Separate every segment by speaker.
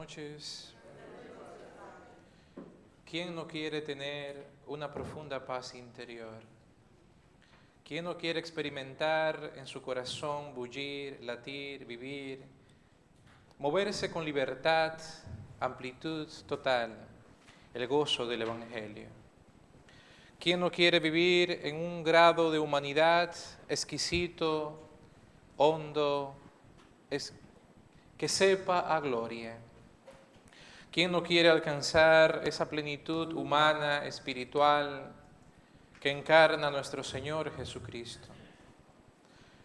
Speaker 1: noches. ¿Quién no quiere tener una profunda paz interior? ¿Quién no quiere experimentar en su corazón bullir, latir, vivir, moverse con libertad, amplitud total, el gozo del Evangelio? ¿Quién no quiere vivir en un grado de humanidad exquisito, hondo, que sepa a gloria? ¿Quién no quiere alcanzar esa plenitud humana, espiritual, que encarna nuestro Señor Jesucristo?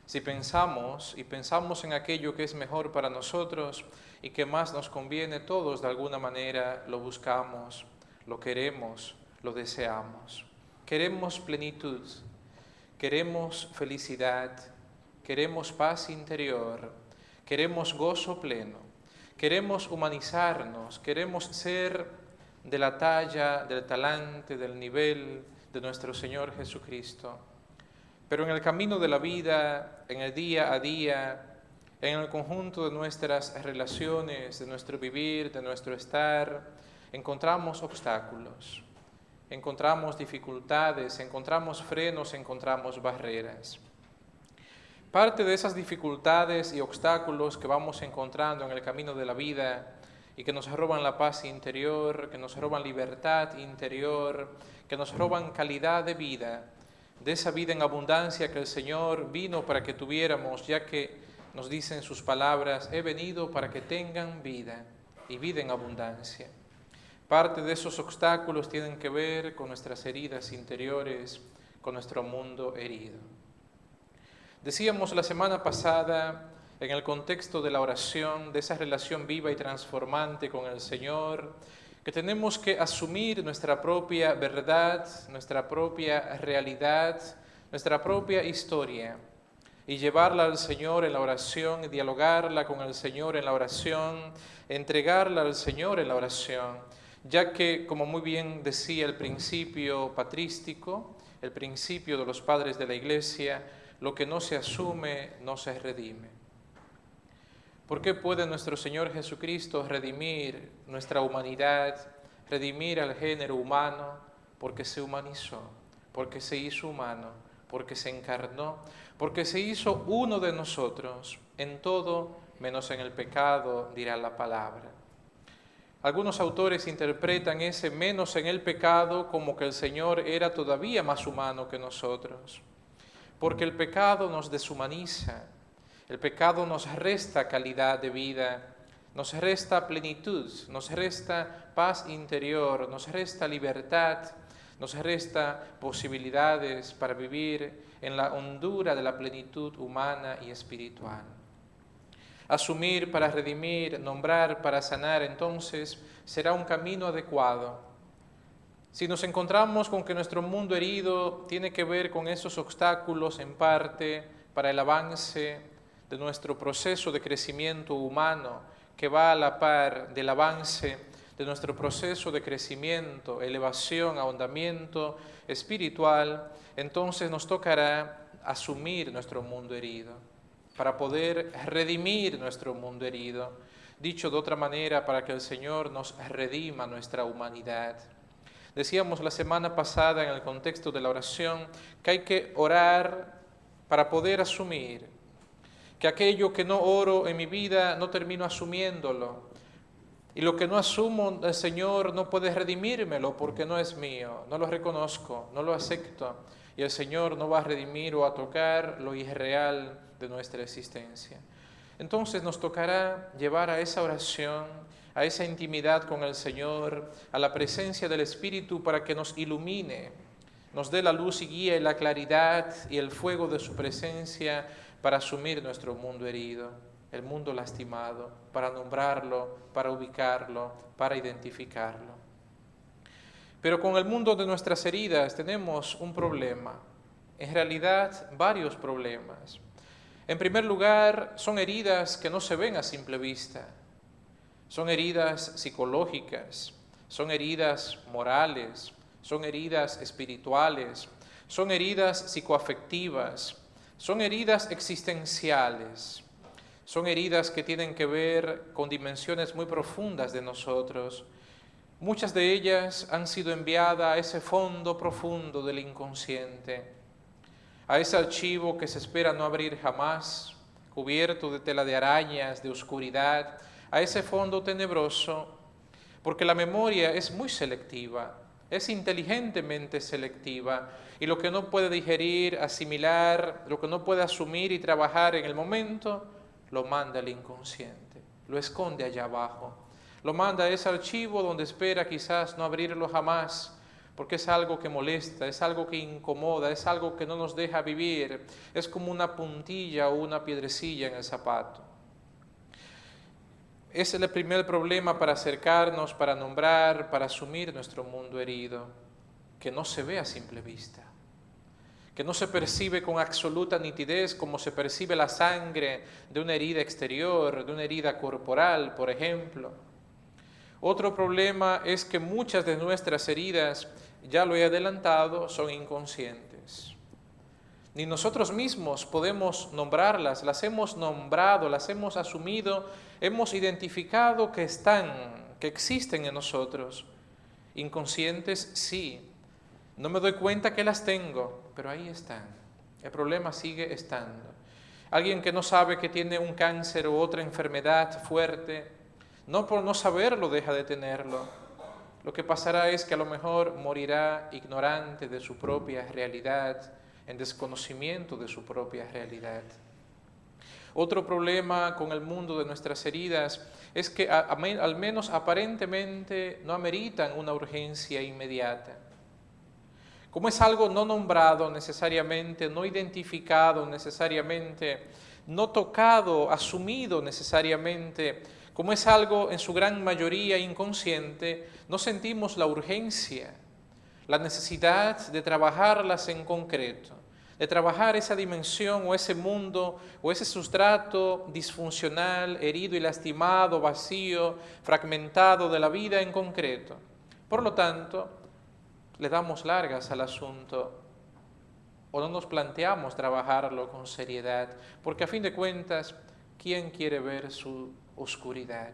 Speaker 1: Si pensamos en aquello que es mejor para nosotros y que más nos conviene, todos de alguna manera lo buscamos, lo queremos, lo deseamos. Queremos plenitud, queremos felicidad, queremos paz interior, queremos gozo pleno. Queremos humanizarnos, queremos ser de la talla, del talante, del nivel de nuestro Señor Jesucristo. Pero en el camino de la vida, en el día a día, en el conjunto de nuestras relaciones, de nuestro vivir, de nuestro estar, encontramos obstáculos, encontramos dificultades, encontramos frenos, encontramos barreras. Parte de esas dificultades y obstáculos que vamos encontrando en el camino de la vida y que nos roban la paz interior, que nos roban libertad interior, que nos roban calidad de vida, de esa vida en abundancia que el Señor vino para que tuviéramos, ya que nos dicen sus palabras, he venido para que tengan vida y vida en abundancia. Parte de esos obstáculos tienen que ver con nuestras heridas interiores, con nuestro mundo herido. Decíamos la semana pasada, en el contexto de la oración, de esa relación viva y transformante con el Señor, que tenemos que asumir nuestra propia verdad, nuestra propia realidad, nuestra propia historia y llevarla al Señor en la oración, dialogarla con el Señor en la oración, entregarla al Señor en la oración, ya que, como muy bien decía el principio patrístico, el principio de los padres de la Iglesia, lo que no se asume, no se redime. ¿Por qué puede nuestro Señor Jesucristo redimir nuestra humanidad, redimir al género humano? Porque se humanizó, porque se hizo humano, porque se encarnó, porque se hizo uno de nosotros, en todo menos en el pecado, dirá la palabra. Algunos autores interpretan ese menos en el pecado como que el Señor era todavía más humano que nosotros. Porque el pecado nos deshumaniza, el pecado nos resta calidad de vida, nos resta plenitud, nos resta paz interior, nos resta libertad, nos resta posibilidades para vivir en la hondura de la plenitud humana y espiritual. Asumir para redimir, nombrar para sanar, entonces será un camino adecuado. Si nos encontramos con que nuestro mundo herido tiene que ver con esos obstáculos en parte para el avance de nuestro proceso de crecimiento humano, que va a la par del avance de nuestro proceso de crecimiento, elevación, ahondamiento espiritual, entonces nos tocará asumir nuestro mundo herido para poder redimir nuestro mundo herido. Dicho de otra manera, para que el Señor nos redima nuestra humanidad. Decíamos la semana pasada en el contexto de la oración que hay que orar para poder asumir, que aquello que no oro en mi vida no termino asumiéndolo, y lo que no asumo el Señor no puede redimírmelo porque no es mío, no lo reconozco, no lo acepto, y el Señor no va a redimir o a tocar lo irreal de nuestra existencia. Entonces nos tocará llevar a esa oración, a esa intimidad con el Señor, a la presencia del Espíritu para que nos ilumine, nos dé la luz y guía y la claridad y el fuego de su presencia para asumir nuestro mundo herido, el mundo lastimado, para nombrarlo, para ubicarlo, para identificarlo. Pero con el mundo de nuestras heridas tenemos un problema, en realidad varios problemas. En primer lugar, son heridas que no se ven a simple vista. Son heridas psicológicas, son heridas morales, son heridas espirituales, son heridas psicoafectivas, son heridas existenciales, Son heridas que tienen que ver con dimensiones muy profundas de nosotros. Muchas de ellas han sido enviadas a ese fondo profundo del inconsciente, a ese archivo que se espera no abrir jamás, cubierto de tela de arañas, de oscuridad, a ese fondo tenebroso, porque la memoria es muy selectiva, es inteligentemente selectiva, y lo que no puede digerir, asimilar, lo que no puede asumir y trabajar en el momento, lo manda al inconsciente, lo esconde allá abajo, lo manda a ese archivo donde espera quizás no abrirlo jamás, porque es algo que molesta, es algo que incomoda, es algo que no nos deja vivir, es como una puntilla o una piedrecilla en el zapato. Ese es el primer problema para acercarnos, para nombrar, para asumir nuestro mundo herido, que no se ve a simple vista, que no se percibe con absoluta nitidez como se percibe la sangre de una herida exterior, de una herida corporal, por ejemplo. Otro problema es que muchas de nuestras heridas, ya lo he adelantado, son inconscientes. Ni nosotros mismos podemos nombrarlas, las hemos nombrado, las hemos asumido, hemos identificado que están, que existen en nosotros. Inconscientes, sí. No me doy cuenta que las tengo, pero ahí están. El problema sigue estando. Alguien que no sabe que tiene un cáncer u otra enfermedad fuerte, no por no saberlo deja de tenerlo. Lo que pasará es que a lo mejor morirá ignorante de su propia realidad, en desconocimiento de su propia realidad. Otro problema con el mundo de nuestras heridas es que al menos aparentemente no ameritan una urgencia inmediata. Como es algo no nombrado necesariamente, no identificado necesariamente, no tocado, asumido necesariamente, como es algo en su gran mayoría inconsciente, no sentimos la urgencia, la necesidad de trabajarlas en concreto, de trabajar esa dimensión o ese mundo o ese sustrato disfuncional, herido y lastimado, vacío, fragmentado de la vida en concreto. Por lo tanto, le damos largas al asunto o no nos planteamos trabajarlo con seriedad, porque a fin de cuentas, ¿quién quiere ver su oscuridad?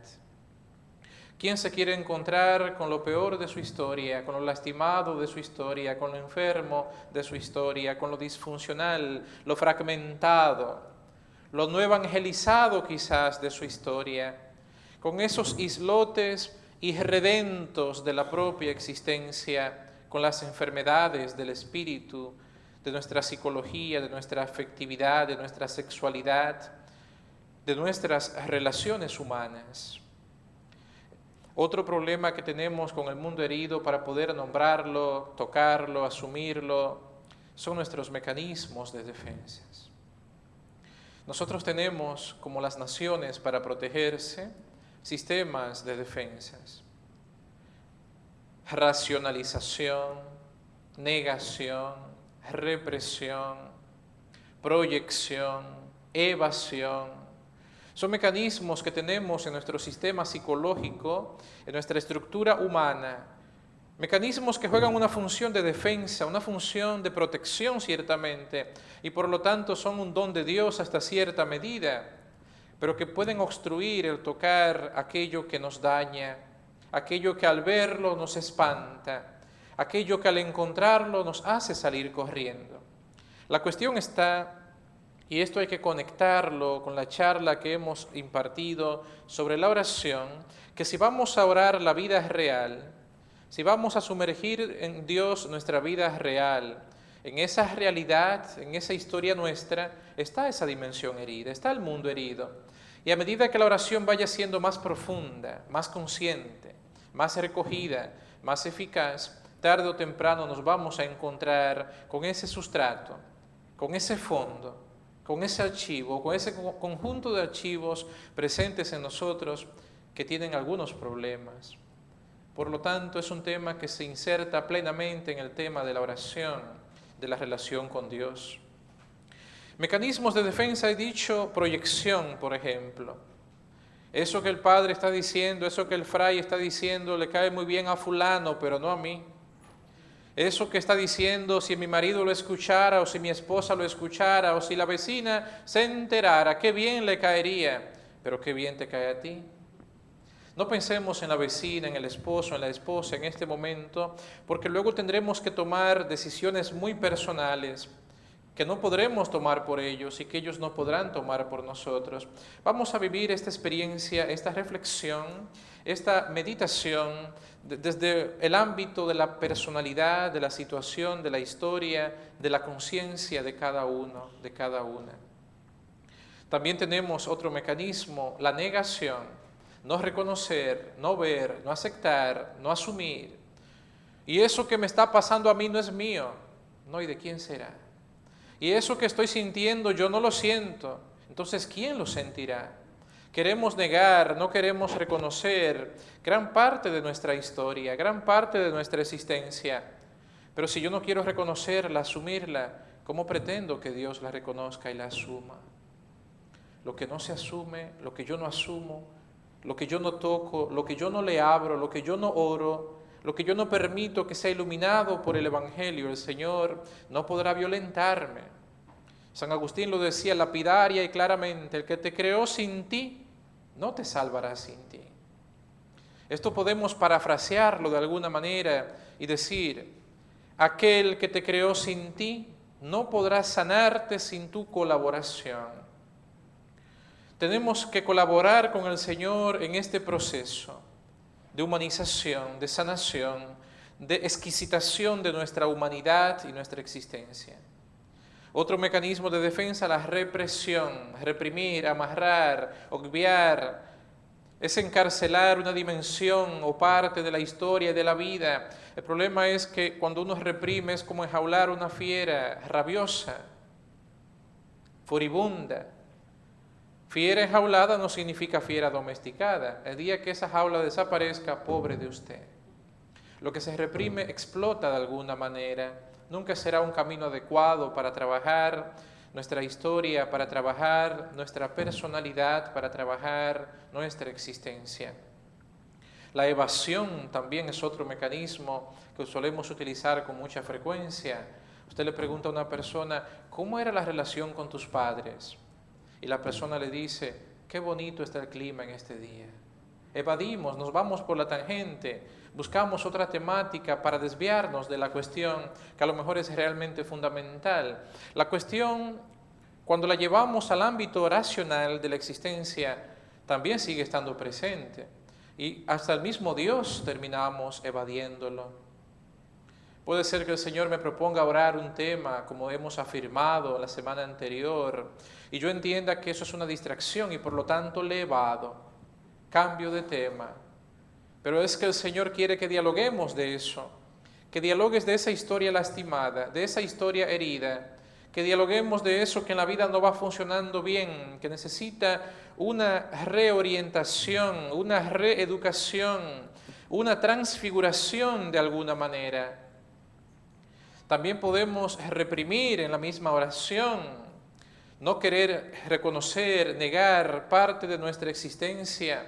Speaker 1: ¿Quién se quiere encontrar con lo peor de su historia, con lo lastimado de su historia, con lo enfermo de su historia, con lo disfuncional, lo fragmentado, lo no evangelizado quizás de su historia, con esos islotes irredentos de la propia existencia, con las enfermedades del espíritu, de nuestra psicología, de nuestra afectividad, de nuestra sexualidad, de nuestras relaciones humanas? Otro problema que tenemos con el mundo herido para poder nombrarlo, tocarlo, asumirlo, son nuestros mecanismos de defensas. Nosotros tenemos, como las naciones, para protegerse, sistemas de defensas. Racionalización, negación, represión, proyección, evasión. Son mecanismos que tenemos en nuestro sistema psicológico, en nuestra estructura humana, mecanismos que juegan una función de defensa, una función de protección ciertamente, y por lo tanto son un don de Dios hasta cierta medida, pero que pueden obstruir el tocar aquello que nos daña, aquello que al verlo nos espanta, aquello que al encontrarlo nos hace salir corriendo. La cuestión está, y esto hay que conectarlo con la charla que hemos impartido sobre la oración, que si vamos a orar la vida real, si vamos a sumergir en Dios nuestra vida real, en esa realidad, en esa historia nuestra, está esa dimensión herida, está el mundo herido. Y a medida que la oración vaya siendo más profunda, más consciente, más recogida, más eficaz, tarde o temprano nos vamos a encontrar con ese sustrato, con ese fondo, con ese archivo, con ese conjunto de archivos presentes en nosotros que tienen algunos problemas. Por lo tanto, es un tema que se inserta plenamente en el tema de la oración, de la relación con Dios. Mecanismos de defensa, he dicho, proyección, por ejemplo. Eso que el padre está diciendo, eso que el fray está diciendo, le cae muy bien a fulano, pero no a mí. Eso que está diciendo, si mi marido lo escuchara, o si mi esposa lo escuchara, o si la vecina se enterara, qué bien le caería, pero qué bien te cae a ti. No pensemos en la vecina, en el esposo, en la esposa en este momento, porque luego tendremos que tomar decisiones muy personales que no podremos tomar por ellos y que ellos no podrán tomar por nosotros. Vamos a vivir esta experiencia, esta reflexión, esta meditación desde el ámbito de la personalidad, de la situación, de la historia, de la conciencia de cada uno, de cada una. También tenemos otro mecanismo, la negación. No reconocer, no ver, no aceptar, no asumir. Y eso que me está pasando a mí no es mío, no, ¿y de quién será? Y eso que estoy sintiendo yo no lo siento, entonces ¿quién lo sentirá? Queremos negar, no queremos reconocer gran parte de nuestra historia, gran parte de nuestra existencia. Pero si yo no quiero reconocerla, asumirla, ¿cómo pretendo que Dios la reconozca y la asuma? Lo que no se asume, lo que yo no asumo, lo que yo no toco, lo que yo no le abro, lo que yo no oro, lo que yo no permito que sea iluminado por el Evangelio, el Señor no podrá violentarme. San Agustín lo decía lapidaria y claramente, el que te creó sin ti, no te salvará sin ti. Esto podemos parafrasearlo de alguna manera y decir, aquel que te creó sin ti, no podrá sanarte sin tu colaboración. Tenemos que colaborar con el Señor en este proceso de humanización, de sanación, de exquisitación de nuestra humanidad y nuestra existencia. Otro mecanismo de defensa, la represión, reprimir, amarrar, obviar, es encarcelar una dimensión o parte de la historia y de la vida. El problema es que cuando uno reprime es como enjaular una fiera rabiosa, furibunda. Fiera enjaulada no significa fiera domesticada. El día que esa jaula desaparezca, pobre de usted. Lo que se reprime explota de alguna manera. Nunca será un camino adecuado para trabajar nuestra historia, para trabajar nuestra personalidad, para trabajar nuestra existencia. La evasión también es otro mecanismo que solemos utilizar con mucha frecuencia. Usted le pregunta a una persona, ¿cómo era la relación con tus padres? Y la persona le dice, qué bonito está el clima en este día. Evadimos, nos vamos por la tangente, buscamos otra temática para desviarnos de la cuestión que a lo mejor es realmente fundamental. La cuestión, cuando la llevamos al ámbito racional de la existencia, también sigue estando presente. Y hasta el mismo Dios terminamos evadiéndolo. Puede ser que el Señor me proponga orar un tema, como hemos afirmado la semana anterior, y yo entienda que eso es una distracción y por lo tanto le evado, cambio de tema. Pero es que el Señor quiere que dialoguemos de eso, que dialogues de esa historia lastimada, de esa historia herida, que dialoguemos de eso que en la vida no va funcionando bien, que necesita una reorientación, una reeducación, una transfiguración de alguna manera. También podemos reprimir en la misma oración, no querer reconocer, negar parte de nuestra existencia,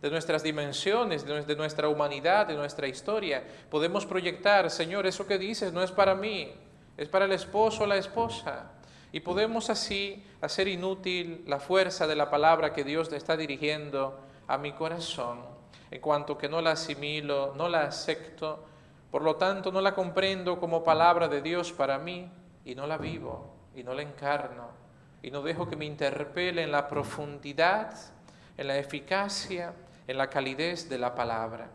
Speaker 1: de nuestras dimensiones, de nuestra humanidad, de nuestra historia. Podemos proyectar, Señor, eso que dices no es para mí, es para el esposo o la esposa. Y podemos así hacer inútil la fuerza de la palabra que Dios le está dirigiendo a mi corazón, en cuanto que no la asimilo, no la acepto. Por lo tanto, no la comprendo como palabra de Dios para mí y no la vivo y no la encarno y no dejo que me interpele en la profundidad, en la eficacia, en la calidez de la palabra.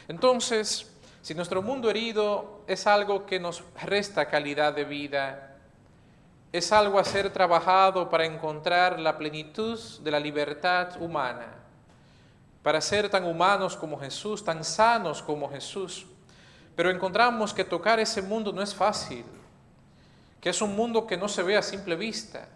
Speaker 1: Entonces, si nuestro mundo herido es algo que nos resta calidad de vida, es algo a ser trabajado para encontrar la plenitud de la libertad humana, para ser tan humanos como Jesús, tan sanos como Jesús. Pero encontramos que tocar ese mundo no es fácil, que es un mundo que no se ve a simple vista,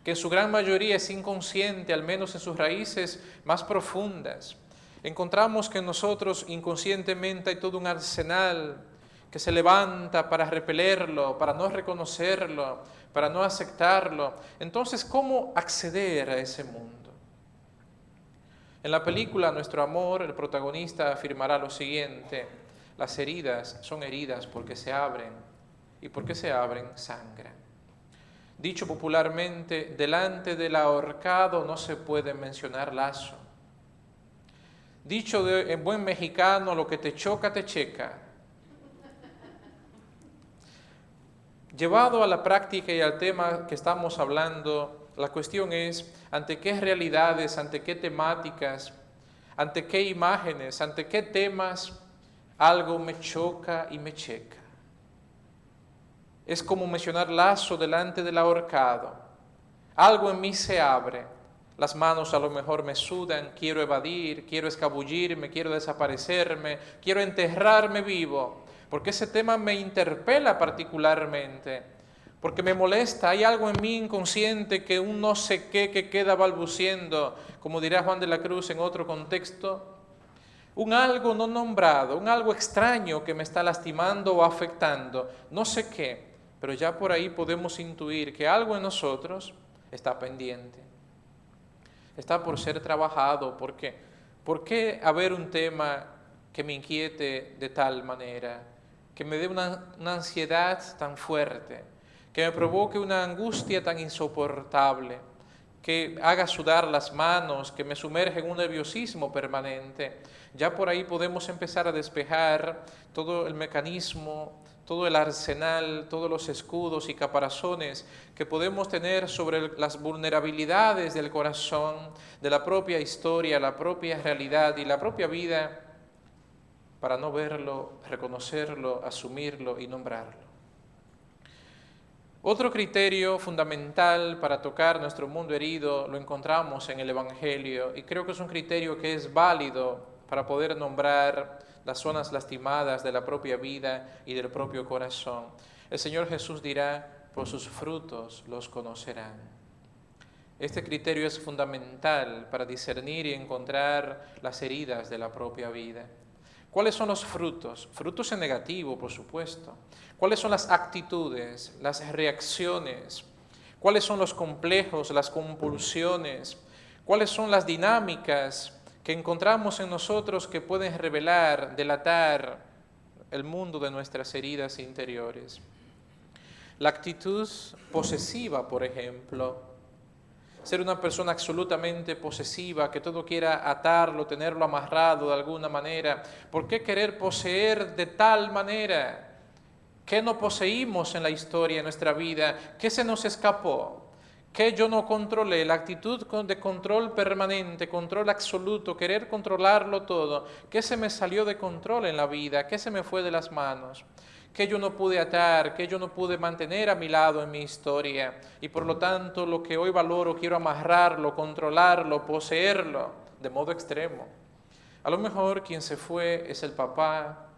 Speaker 1: que en su gran mayoría es inconsciente, al menos en sus raíces más profundas. Encontramos que en nosotros inconscientemente hay todo un arsenal que se levanta para repelerlo, para no reconocerlo, para no aceptarlo. Entonces, ¿cómo acceder a ese mundo? En la película Nuestro Amor, el protagonista afirmará lo siguiente: Las heridas son heridas porque se abren, y porque se abren sangran. Dicho popularmente, delante del ahorcado no se puede mencionar lazo. Dicho en buen mexicano, lo que te choca, te checa. Llevado a la práctica y al tema que estamos hablando, la cuestión es ante qué realidades, ante qué temáticas, ante qué imágenes, ante qué temas algo me choca y me checa. Es como mencionar lazo delante del ahorcado. Algo en mí se abre, las manos a lo mejor me sudan, quiero evadir, quiero escabullirme, quiero desaparecerme, quiero enterrarme vivo, porque ese tema me interpela particularmente, porque me molesta, hay algo en mí inconsciente que un no sé qué que queda balbuciendo, como dirá Juan de la Cruz en otro contexto, un algo no nombrado, un algo extraño que me está lastimando o afectando, no sé qué, pero ya por ahí podemos intuir que algo en nosotros está pendiente, está por ser trabajado. ¿Por qué? ¿Por qué haber un tema que me inquiete de tal manera, que me dé una ansiedad tan fuerte, que me provoque una angustia tan insoportable, que haga sudar las manos, que me sumerge en un nerviosismo permanente? Ya por ahí podemos empezar a despejar todo el mecanismo, todo el arsenal, todos los escudos y caparazones que podemos tener sobre las vulnerabilidades del corazón, de la propia historia, la propia realidad y la propia vida, para no verlo, reconocerlo, asumirlo y nombrarlo. Otro criterio fundamental para tocar nuestro mundo herido lo encontramos en el Evangelio, y creo que es un criterio que es válido para poder nombrar las zonas lastimadas de la propia vida y del propio corazón. El Señor Jesús dirá: por sus frutos los conocerán. Este criterio es fundamental para discernir y encontrar las heridas de la propia vida. ¿Cuáles son los frutos? Frutos en negativo, por supuesto. ¿Cuáles son las actitudes, las reacciones? ¿Cuáles son los complejos, las compulsiones? ¿Cuáles son las dinámicas que encontramos en nosotros que pueden revelar, delatar el mundo de nuestras heridas interiores? La actitud posesiva, por ejemplo. Ser una persona absolutamente posesiva, que todo quiera atarlo, tenerlo amarrado de alguna manera. ¿Por qué querer poseer de tal manera? ¿Qué no poseímos en la historia de nuestra vida? ¿Qué se nos escapó? ¿Qué yo no controlé? La actitud de control permanente, control absoluto, querer controlarlo todo. ¿Qué se me salió de control en la vida? ¿Qué se me fue de las manos? Que yo no pude atar, que yo no pude mantener a mi lado en mi historia, y por lo tanto lo que hoy valoro quiero amarrarlo, controlarlo, poseerlo de modo extremo. A lo mejor quien se fue es el papá,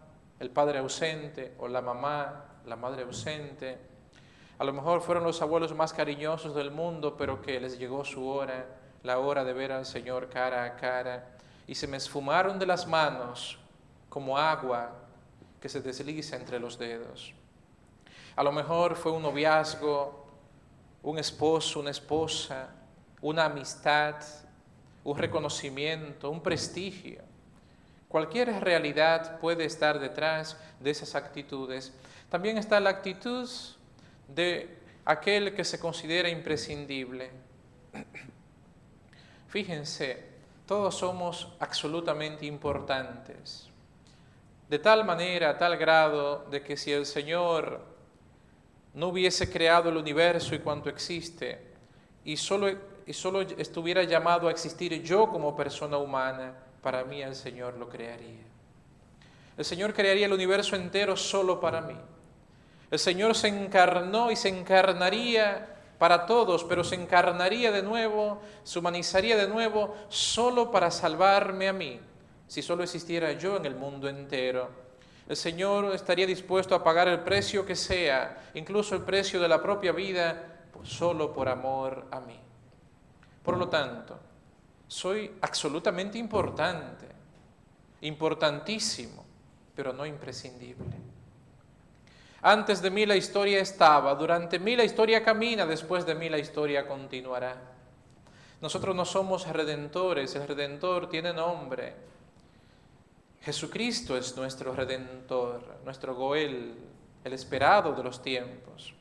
Speaker 1: el padre ausente, o la mamá, la madre ausente. A lo mejor fueron los abuelos más cariñosos del mundo, pero que les llegó su hora, la hora de ver al Señor cara a cara, y se me esfumaron de las manos como agua que se desliza entre los dedos. A lo mejor fue un noviazgo, un esposo, una esposa, una amistad, un reconocimiento, un prestigio. Cualquier realidad puede estar detrás de esas actitudes. También está la actitud de aquel que se considera imprescindible. Fíjense, todos somos absolutamente importantes. De tal manera, a tal grado, de que si el Señor no hubiese creado el universo y cuanto existe, y solo estuviera llamado a existir yo como persona humana, para mí el Señor lo crearía. El Señor crearía el universo entero solo para mí. El Señor se encarnó y se encarnaría para todos, pero se encarnaría de nuevo, se humanizaría de nuevo, solo para salvarme a mí. Si solo existiera yo en el mundo entero, el Señor estaría dispuesto a pagar el precio que sea, incluso el precio de la propia vida, solo por amor a mí. Por lo tanto, soy absolutamente importante, importantísimo, pero no imprescindible. Antes de mí la historia estaba, durante mí la historia camina, después de mí la historia continuará. Nosotros no somos redentores, el Redentor tiene nombre. Jesucristo es nuestro Redentor, nuestro Goel, el esperado de los tiempos.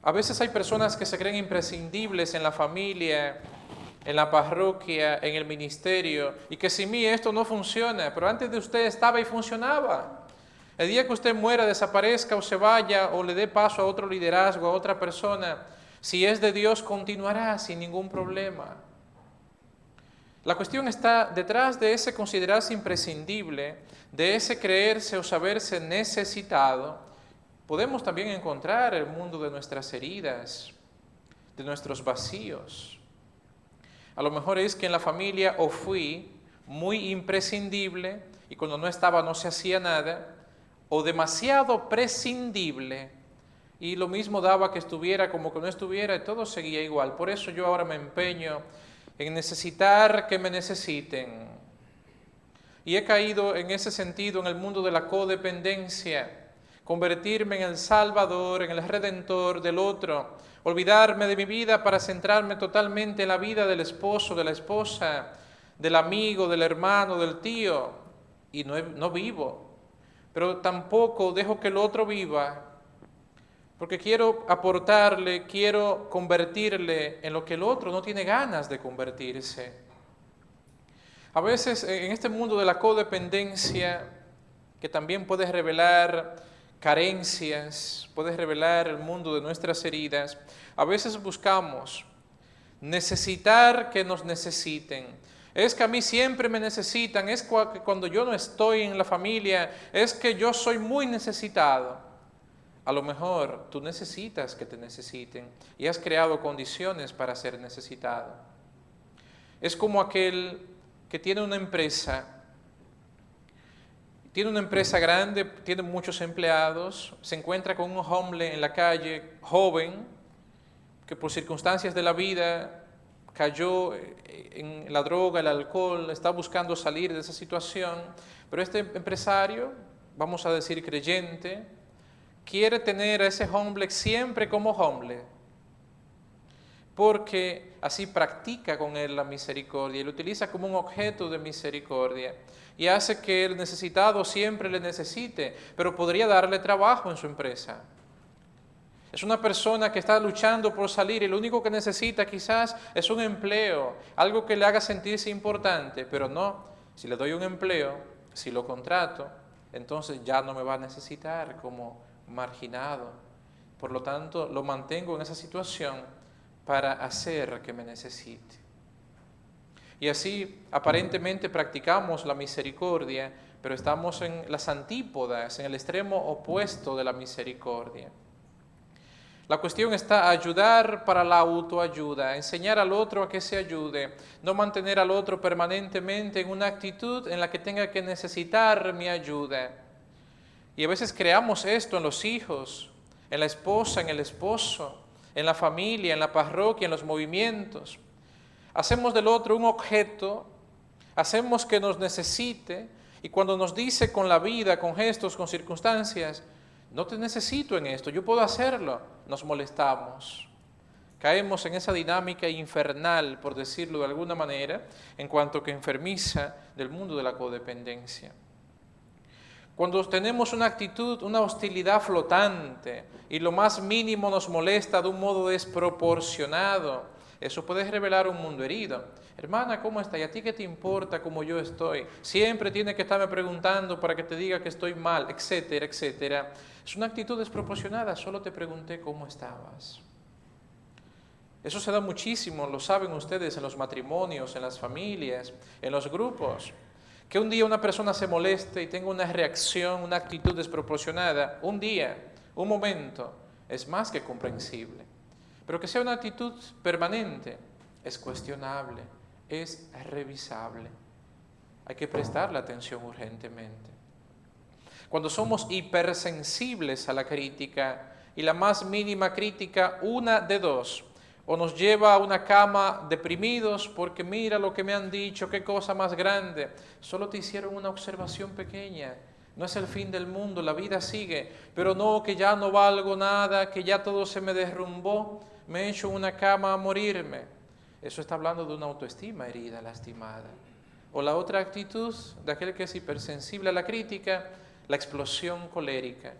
Speaker 1: A veces hay personas que se creen imprescindibles en la familia, en la parroquia, en el ministerio, y que sin mí esto no funciona, pero antes de usted estaba y funcionaba. El día que usted muera, desaparezca o se vaya o le dé paso a otro liderazgo, a otra persona, si es de Dios continuará sin ningún problema. La cuestión está detrás de ese considerarse imprescindible, de ese creerse o saberse necesitado. Podemos también encontrar el mundo de nuestras heridas, de nuestros vacíos. A lo mejor es que en la familia o fui muy imprescindible y cuando no estaba no se hacía nada, o demasiado prescindible y lo mismo daba que estuviera como que no estuviera y todo seguía igual. Por eso yo ahora me empeño en necesitar que me necesiten. Y he caído en ese sentido en el mundo de la codependencia, convertirme en el Salvador, en el Redentor del otro, olvidarme de mi vida para centrarme totalmente en la vida del esposo, de la esposa, del amigo, del hermano, del tío, y no vivo, pero tampoco dejo que el otro viva, porque quiero aportarle, quiero convertirle en lo que el otro no tiene ganas de convertirse. A veces en este mundo de la codependencia, que también puede revelar carencias, puede revelar el mundo de nuestras heridas, a veces buscamos necesitar que nos necesiten. Es que a mí siempre me necesitan, es que cuando yo no estoy en la familia, es que yo soy muy necesitado. A lo mejor tú necesitas que te necesiten y has creado condiciones para ser necesitado. Es como aquel que tiene una empresa grande, tiene muchos empleados, se encuentra con un hombre en la calle, joven, que por circunstancias de la vida cayó en la droga, el alcohol, está buscando salir de esa situación, pero este empresario, vamos a decir creyente, quiere tener a ese hombre siempre como hombre, porque así practica con él la misericordia y lo utiliza como un objeto de misericordia y hace que el necesitado siempre le necesite, pero podría darle trabajo en su empresa. Es una persona que está luchando por salir y lo único que necesita quizás es un empleo, algo que le haga sentirse importante, pero no, si le doy un empleo, si lo contrato, entonces ya no me va a necesitar como marginado. Por lo tanto, lo mantengo en esa situación para hacer que me necesite. Y así aparentemente practicamos la misericordia, pero estamos en las antípodas, en el extremo opuesto de la misericordia. La cuestión está ayudar para la autoayuda, enseñar al otro a que se ayude, no mantener al otro permanentemente en una actitud en la que tenga que necesitar mi ayuda. Y a veces creamos esto en los hijos, en la esposa, en el esposo, en la familia, en la parroquia, en los movimientos. Hacemos del otro un objeto, hacemos que nos necesite y cuando nos dice con la vida, con gestos, con circunstancias, no te necesito en esto, yo puedo hacerlo, nos molestamos. Caemos en esa dinámica infernal, por decirlo de alguna manera, en cuanto que enfermiza del mundo de la codependencia. Cuando tenemos una actitud, una hostilidad flotante y lo más mínimo nos molesta de un modo desproporcionado, eso puede revelar un mundo herido. Hermana, ¿cómo está? ¿Y a ti qué te importa cómo yo estoy? Siempre tiene que estarme preguntando para que te diga que estoy mal, etcétera, etcétera. Es una actitud desproporcionada, solo te pregunté cómo estabas. Eso se da muchísimo, lo saben ustedes, en los matrimonios, en las familias, en los grupos. Que un día una persona se moleste y tenga una reacción, una actitud desproporcionada, un día, un momento, es más que comprensible. Pero que sea una actitud permanente, es cuestionable, es revisable. Hay que prestarle atención urgentemente. Cuando somos hipersensibles a la crítica y la más mínima crítica, una de dos, o nos lleva a una cama deprimidos porque mira lo que me han dicho, qué cosa más grande. Solo te hicieron una observación pequeña, no es el fin del mundo, la vida sigue, pero no, que ya no valgo nada, que ya todo se me derrumbó, me he hecho una cama a morirme. Eso está hablando de una autoestima herida, lastimada. O la otra actitud de aquel que es hipersensible a la crítica, la explosión colérica,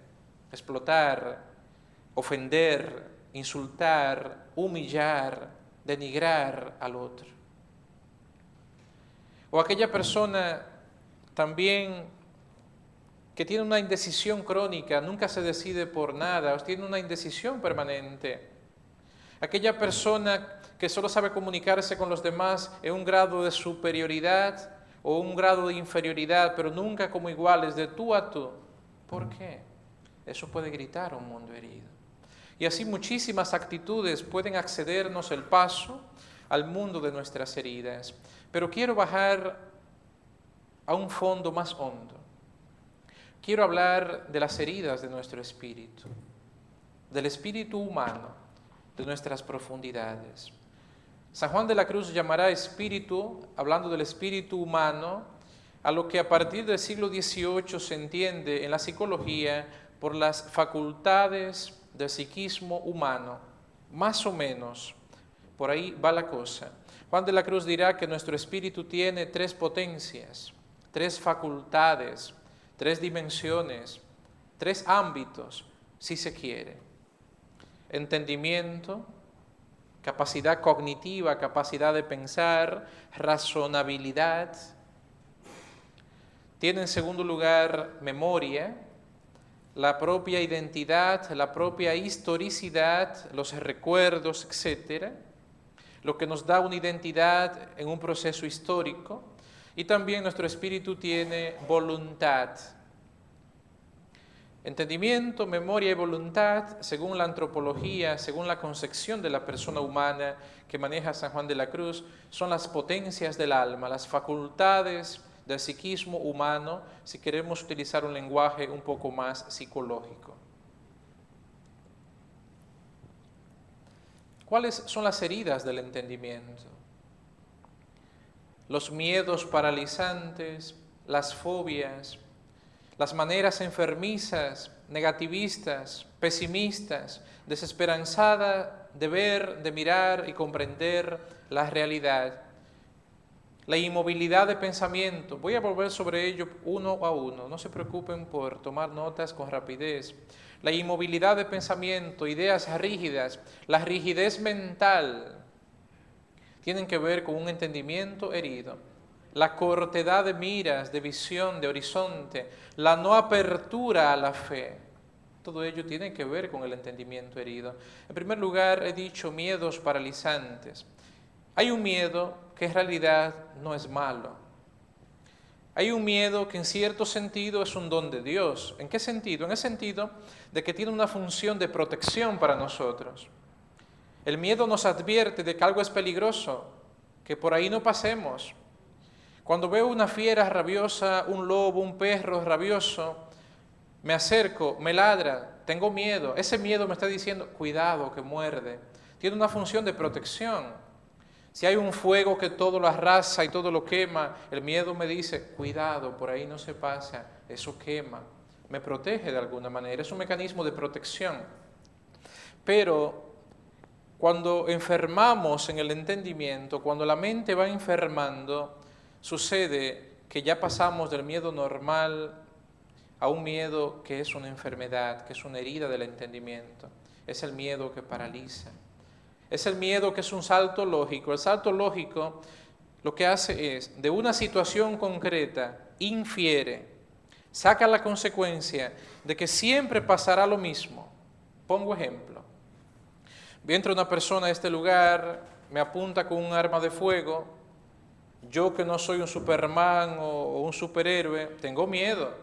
Speaker 1: explotar, ofender, insultar, humillar, denigrar al otro. O aquella persona también que tiene una indecisión crónica, nunca se decide por nada, o tiene una indecisión permanente. Aquella persona que solo sabe comunicarse con los demás en un grado de superioridad o un grado de inferioridad, pero nunca como iguales, de tú a tú. ¿Por qué? Eso puede gritar a un mundo herido. Y así muchísimas actitudes pueden accedernos el paso al mundo de nuestras heridas. Pero quiero bajar a un fondo más hondo. Quiero hablar de las heridas de nuestro espíritu, del espíritu humano, de nuestras profundidades. San Juan de la Cruz llamará espíritu, hablando del espíritu humano, a lo que a partir del siglo XVIII se entiende en la psicología por las facultades del psiquismo humano, más o menos, por ahí va la cosa. Juan de la Cruz dirá que nuestro espíritu tiene 3 potencias, 3 facultades, 3 dimensiones, 3 ámbitos, si se quiere. Entendimiento, capacidad cognitiva, capacidad de pensar, razonabilidad. Tiene en segundo lugar memoria, la propia identidad, la propia historicidad, los recuerdos, etc., lo que nos da una identidad en un proceso histórico. Y también nuestro espíritu tiene voluntad. Entendimiento, memoria y voluntad, según la antropología, según la concepción de la persona humana que maneja San Juan de la Cruz, son las potencias del alma, las facultades del psiquismo humano, si queremos utilizar un lenguaje un poco más psicológico. ¿Cuáles son las heridas del entendimiento? Los miedos paralizantes, las fobias, las maneras enfermizas, negativistas, pesimistas, desesperanzadas de ver, de mirar y comprender la realidad. La inmovilidad de pensamiento, voy a volver sobre ello uno a uno, no se preocupen por tomar notas con rapidez. La inmovilidad de pensamiento, ideas rígidas, la rigidez mental, tienen que ver con un entendimiento herido. La cortedad de miras, de visión, de horizonte, la no apertura a la fe, todo ello tiene que ver con el entendimiento herido. En primer lugar, he dicho miedos paralizantes. Hay un miedo que en realidad no es malo. Hay un miedo que en cierto sentido es un don de Dios. ¿En qué sentido? En el sentido de que tiene una función de protección para nosotros. El miedo nos advierte de que algo es peligroso, que por ahí no pasemos. Cuando veo una fiera rabiosa, un lobo, un perro rabioso, me acerco, me ladra, tengo miedo. Ese miedo me está diciendo, cuidado, que muerde. Tiene una función de protección. Si hay un fuego que todo lo arrasa y todo lo quema, el miedo me dice, cuidado, por ahí no se pasa, eso quema. Me protege de alguna manera, es un mecanismo de protección. Pero cuando enfermamos en el entendimiento, cuando la mente va enfermando, sucede que ya pasamos del miedo normal a un miedo que es una enfermedad, que es una herida del entendimiento. Es el miedo que paraliza. Es el miedo que es un salto lógico. El salto lógico lo que hace es, de una situación concreta, infiere, saca la consecuencia de que siempre pasará lo mismo. Pongo ejemplo. Entra una persona a este lugar, me apunta con un arma de fuego. Yo que no soy un Superman o un superhéroe, tengo miedo,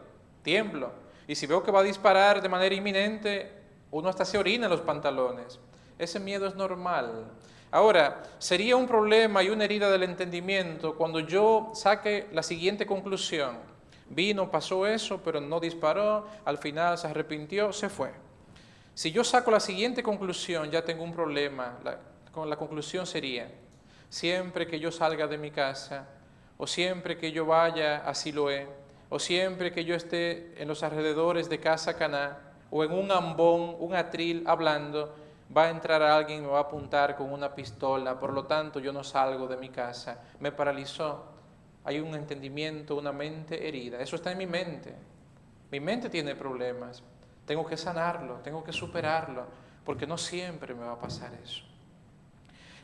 Speaker 1: tiemblo. Y si veo que va a disparar de manera inminente, uno hasta se orina en los pantalones. Ese miedo es normal. Ahora, sería un problema y una herida del entendimiento cuando yo saque la siguiente conclusión. Vino, pasó eso, pero no disparó, al final se arrepintió, se fue. Si yo saco la siguiente conclusión, ya tengo un problema. La conclusión sería, siempre que yo salga de mi casa, o siempre que yo vaya a Siloé, o siempre que yo esté en los alrededores de Casa Caná, o en un ambón, un atril hablando, va a entrar alguien y me va a apuntar con una pistola, por lo tanto yo no salgo de mi casa. Me paralizó. hay un entendimiento, una mente herida. Eso está en mi mente. Mi mente tiene problemas. Tengo que sanarlo, tengo que superarlo, porque no siempre me va a pasar eso.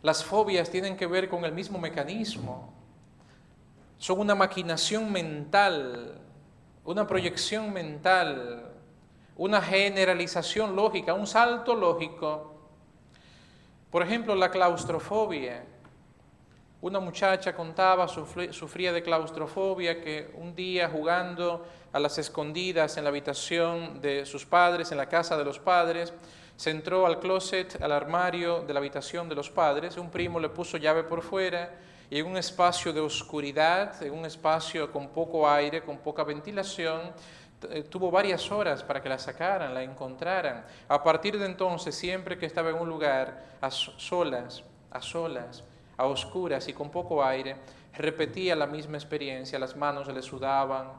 Speaker 1: Las fobias tienen que ver con el mismo mecanismo. Son una maquinación mental, una proyección mental, una generalización lógica, un salto lógico. Por ejemplo, la claustrofobia. Una muchacha contaba, sufría de claustrofobia, que un día jugando a las escondidas en la habitación de sus padres, en la casa de los padres, se entró al closet, al armario de la habitación de los padres, un primo le puso llave por fuera y en un espacio de oscuridad, en un espacio con poco aire, con poca ventilación, tuvo varias horas para que la sacaran, la encontraran. A partir de entonces, siempre que estaba en un lugar a solas, a oscuras y con poco aire, repetía la misma experiencia, las manos le sudaban,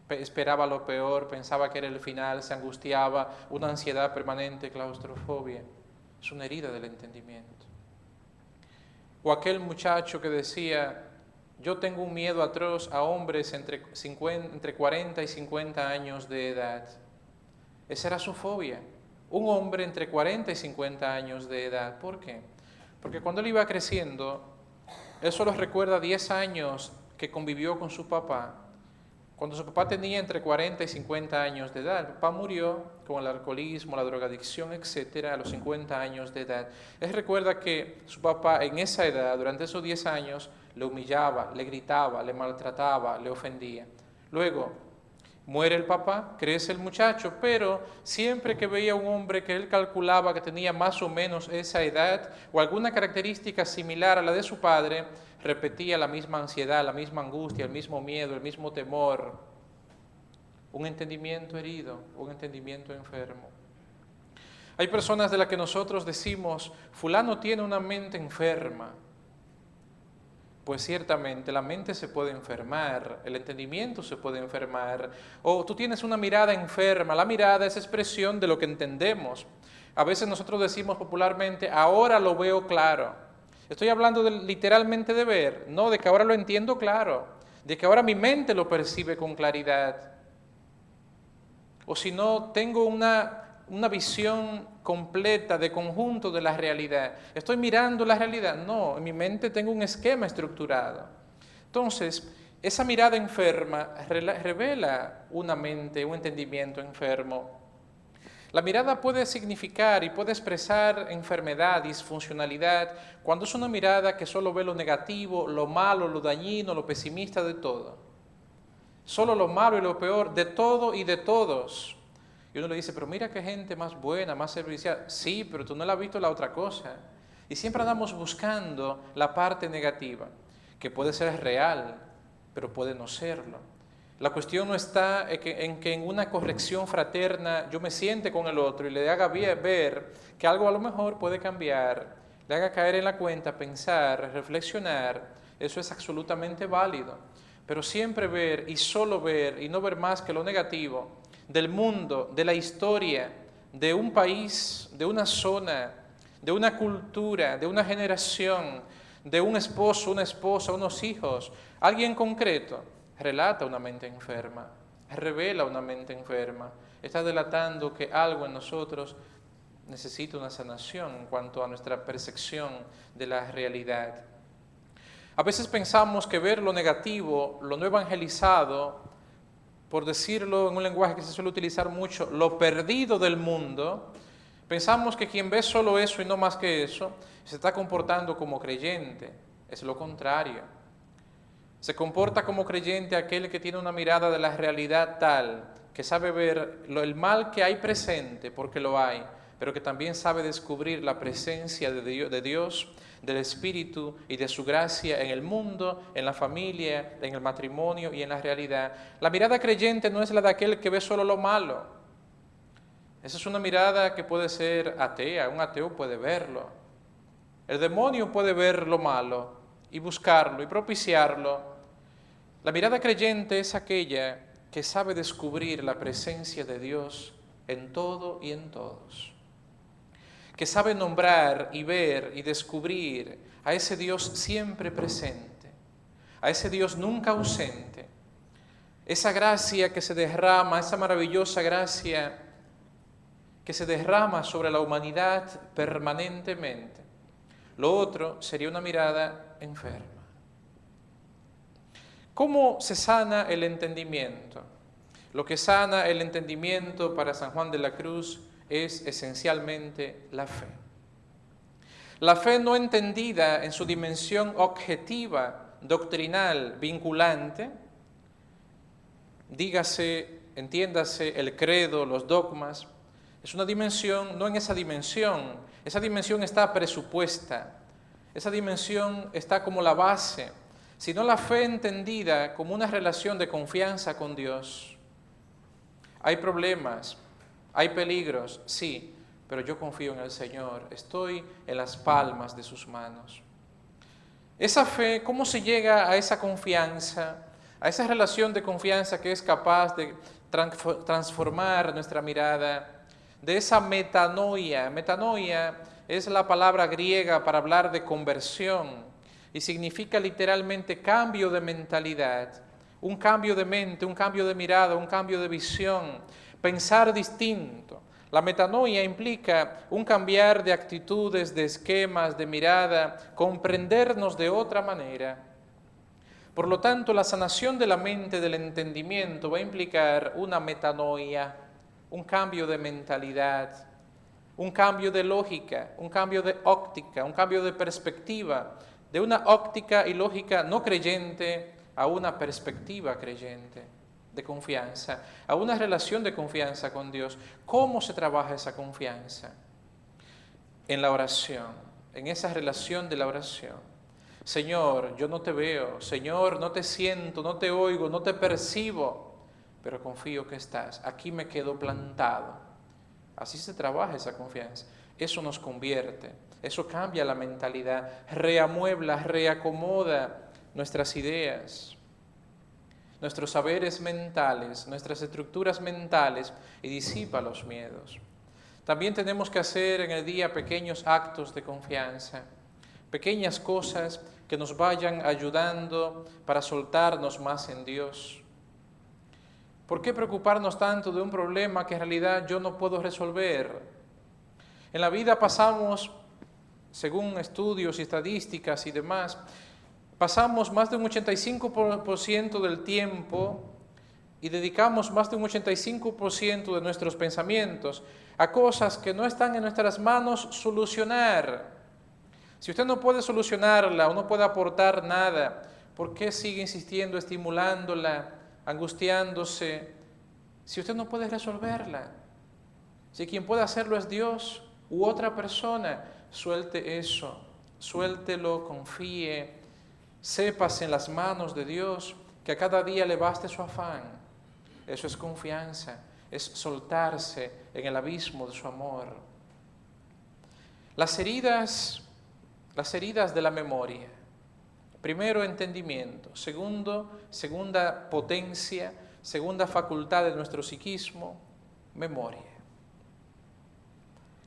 Speaker 1: esperaba lo peor, pensaba que era el final, se angustiaba, una ansiedad permanente, claustrofobia. Es una herida del entendimiento. O aquel muchacho que decía, yo tengo un miedo atroz a hombres entre 40 y 50 años de edad. Esa era su fobia. Un hombre entre 40 y 50 años de edad. ¿Por qué? Porque cuando él iba creciendo, él solo recuerda 10 años que convivió con su papá. Cuando su papá tenía entre 40 y 50 años de edad, el papá murió con el alcoholismo, la drogadicción, etcétera, a los 50 años de edad. Él recuerda que su papá en esa edad, durante esos 10 años, le humillaba, le gritaba, le maltrataba, le ofendía. Luego, muere el papá, crece el muchacho, pero siempre que veía a un hombre que él calculaba que tenía más o menos esa edad o alguna característica similar a la de su padre, repetía la misma ansiedad, la misma angustia, el mismo miedo, el mismo temor. Un entendimiento herido, un entendimiento enfermo. Hay personas de las que nosotros decimos, fulano tiene una mente enferma. Pues ciertamente la mente se puede enfermar, el entendimiento se puede enfermar, o tú tienes una mirada enferma, la mirada es expresión de lo que entendemos. A veces nosotros decimos popularmente, ahora lo veo claro. Estoy hablando literalmente de ver, no de que ahora lo entiendo claro, de que ahora mi mente lo percibe con claridad. O si no, tengo una visión completa de conjunto de la realidad. ¿Estoy mirando la realidad? No, en mi mente tengo un esquema estructurado. Entonces, esa mirada enferma revela una mente, un entendimiento enfermo. La mirada puede significar y puede expresar enfermedad, disfuncionalidad, cuando es una mirada que solo ve lo negativo, lo malo, lo dañino, lo pesimista de todo. Solo lo malo y lo peor de todo y de todos. Y uno le dice, pero mira qué gente más buena, más servicial. Sí, pero tú no le has visto la otra cosa. Y siempre andamos buscando la parte negativa, que puede ser real, pero puede no serlo. La cuestión no está en que en una corrección fraterna yo me siente con el otro y le haga ver que algo a lo mejor puede cambiar, le haga caer en la cuenta, pensar, reflexionar. Eso es absolutamente válido. Pero siempre ver y solo ver y no ver más que lo negativo del mundo, de la historia, de un país, de una zona, de una cultura, de una generación, de un esposo, una esposa, unos hijos, alguien concreto, relata una mente enferma, revela una mente enferma, está delatando que algo en nosotros necesita una sanación en cuanto a nuestra percepción de la realidad. A veces pensamos que ver lo negativo, lo no evangelizado, por decirlo en un lenguaje que se suele utilizar mucho, lo perdido del mundo, pensamos que quien ve solo eso y no más que eso, se está comportando como creyente. Es lo contrario. Se comporta como creyente aquel que tiene una mirada de la realidad tal, que sabe ver el mal que hay presente, porque lo hay, pero que también sabe descubrir la presencia de Dios, del Espíritu y de su gracia en el mundo, en la familia, en el matrimonio y en la realidad. La mirada creyente no es la de aquel que ve solo lo malo. Esa es una mirada que puede ser atea, un ateo puede verlo. El demonio puede ver lo malo y buscarlo y propiciarlo. La mirada creyente es aquella que sabe descubrir la presencia de Dios en todo y en todos, que sabe nombrar y ver y descubrir a ese Dios siempre presente, a ese Dios nunca ausente, esa gracia que se derrama, esa maravillosa gracia que se derrama sobre la humanidad permanentemente. Lo otro sería una mirada enferma. ¿Cómo se sana el entendimiento? Lo que sana el entendimiento para San Juan de la Cruz es esencialmente la fe. La fe no entendida en su dimensión objetiva, doctrinal, vinculante, dígase, entiéndase el credo, los dogmas, es una dimensión, no en esa dimensión está presupuesta, esa dimensión está como la base, sino la fe entendida como una relación de confianza con Dios. Hay problemas, hay peligros, sí, pero yo confío en el Señor, estoy en las palmas de sus manos. Esa fe, ¿cómo se llega a esa confianza, a esa relación de confianza que es capaz de transformar nuestra mirada, de esa metanoia? Metanoia es la palabra griega para hablar de conversión y significa literalmente cambio de mentalidad, un cambio de mente, un cambio de mirada, un cambio de visión, pensar distinto. La metanoia implica un cambiar de actitudes, de esquemas, de mirada, comprendernos de otra manera. Por lo tanto, la sanación de la mente, del entendimiento, va a implicar una metanoia, un cambio de mentalidad, un cambio de lógica, un cambio de óptica, un cambio de perspectiva, de una óptica y lógica no creyente a una perspectiva creyente, de confianza, a una relación de confianza con Dios. ¿Cómo se trabaja esa confianza? En la oración, en esa relación de la oración. Señor, yo no te veo, Señor, no te siento, no te oigo, no te percibo, pero confío que estás, aquí me quedo plantado. Así se trabaja esa confianza. Eso nos convierte, eso cambia la mentalidad, reamuebla, reacomoda nuestras ideas, nuestros saberes mentales, nuestras estructuras mentales y disipa los miedos. También tenemos que hacer en el día pequeños actos de confianza, pequeñas cosas que nos vayan ayudando para soltarnos más en Dios. ¿Por qué preocuparnos tanto de un problema que en realidad yo no puedo resolver? En la vida pasamos, según estudios y estadísticas y demás, pasamos más de un 85% del tiempo y dedicamos más de un 85% de nuestros pensamientos a cosas que no están en nuestras manos solucionar. Si usted no puede solucionarla o no puede aportar nada, ¿por qué sigue insistiendo, estimulándola, angustiándose? Si usted no puede resolverla, si quien puede hacerlo es Dios u otra persona, suelte eso, suéltelo, confíe, sépase en las manos de Dios, que a cada día le baste su afán. Eso es confianza, es soltarse en el abismo de su amor. Las heridas de la memoria. Primero, entendimiento. Segundo, segunda potencia, segunda facultad de nuestro psiquismo, memoria.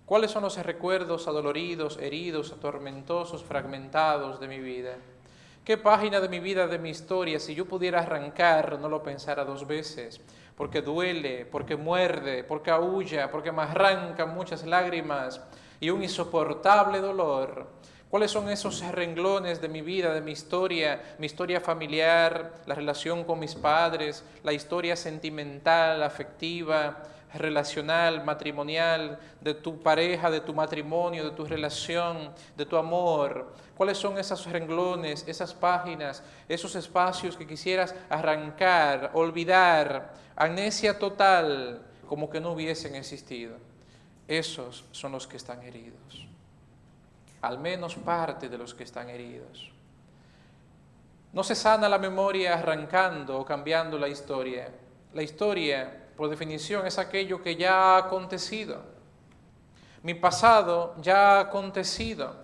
Speaker 1: ¿Cuáles son los recuerdos adoloridos, heridos, tormentosos, fragmentados de mi vida? ¿Qué página de mi vida, de mi historia, si yo pudiera arrancar, no lo pensara dos veces? Porque duele, porque muerde, porque aúlla, porque me arrancan muchas lágrimas y un insoportable dolor. ¿Cuáles son esos renglones de mi vida, de mi historia familiar, la relación con mis padres, la historia sentimental, afectiva, relacional, matrimonial, de tu pareja, de tu matrimonio, de tu relación, de tu amor? ¿Cuáles son esos renglones, esas páginas, esos espacios que quisieras arrancar, olvidar, amnesia total, como que no hubiesen existido? Esos son los que están heridos. Al menos parte de los que están heridos. No se sana la memoria arrancando o cambiando la historia. La historia, por definición, es aquello que ya ha acontecido. Mi pasado ya ha acontecido.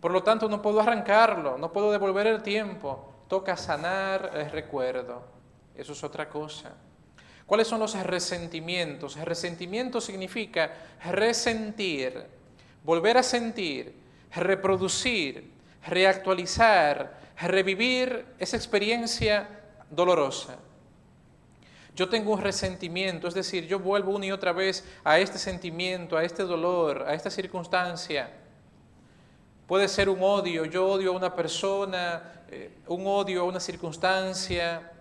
Speaker 1: Por lo tanto, no puedo arrancarlo, no puedo devolver el tiempo. Toca sanar el recuerdo. Eso es otra cosa. ¿Cuáles son los resentimientos? El resentimiento significa resentir, volver a sentir, reproducir, reactualizar, revivir esa experiencia dolorosa. Yo tengo un resentimiento, es decir, yo vuelvo una y otra vez a este sentimiento, a este dolor, a esta circunstancia. Puede ser un odio, yo odio a una persona, un odio a una circunstancia.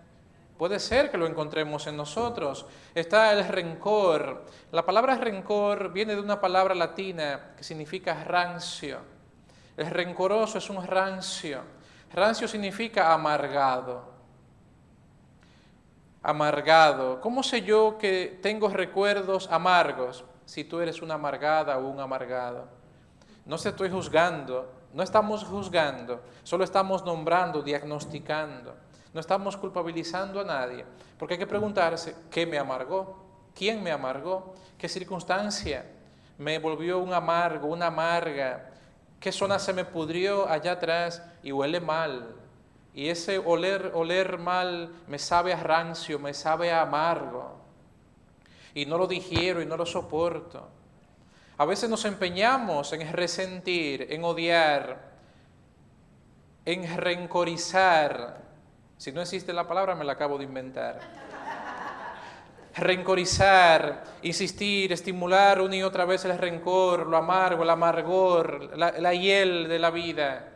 Speaker 1: Puede ser que lo encontremos en nosotros. Está el rencor. La palabra rencor viene de una palabra latina que significa rancio. El rencoroso es un rancio. Rancio significa amargado. Amargado. ¿Cómo sé yo que tengo recuerdos amargos si tú eres una amargada o un amargado? No se estoy juzgando, no estamos juzgando, solo estamos nombrando, diagnosticando. No estamos culpabilizando a nadie, porque hay que preguntarse, ¿qué me amargó? ¿Quién me amargó? ¿Qué circunstancia me volvió un amargo, una amarga? ¿Qué zona se me pudrió allá atrás y huele mal? Y ese oler mal me sabe a rancio, me sabe a amargo. Y no lo digiero y no lo soporto. A veces nos empeñamos en resentir, en odiar, en rencorizar. Si no existe la palabra, me la acabo de inventar. Rencorizar, insistir, estimular una y otra vez el rencor, lo amargo, el amargor, la hiel de la vida.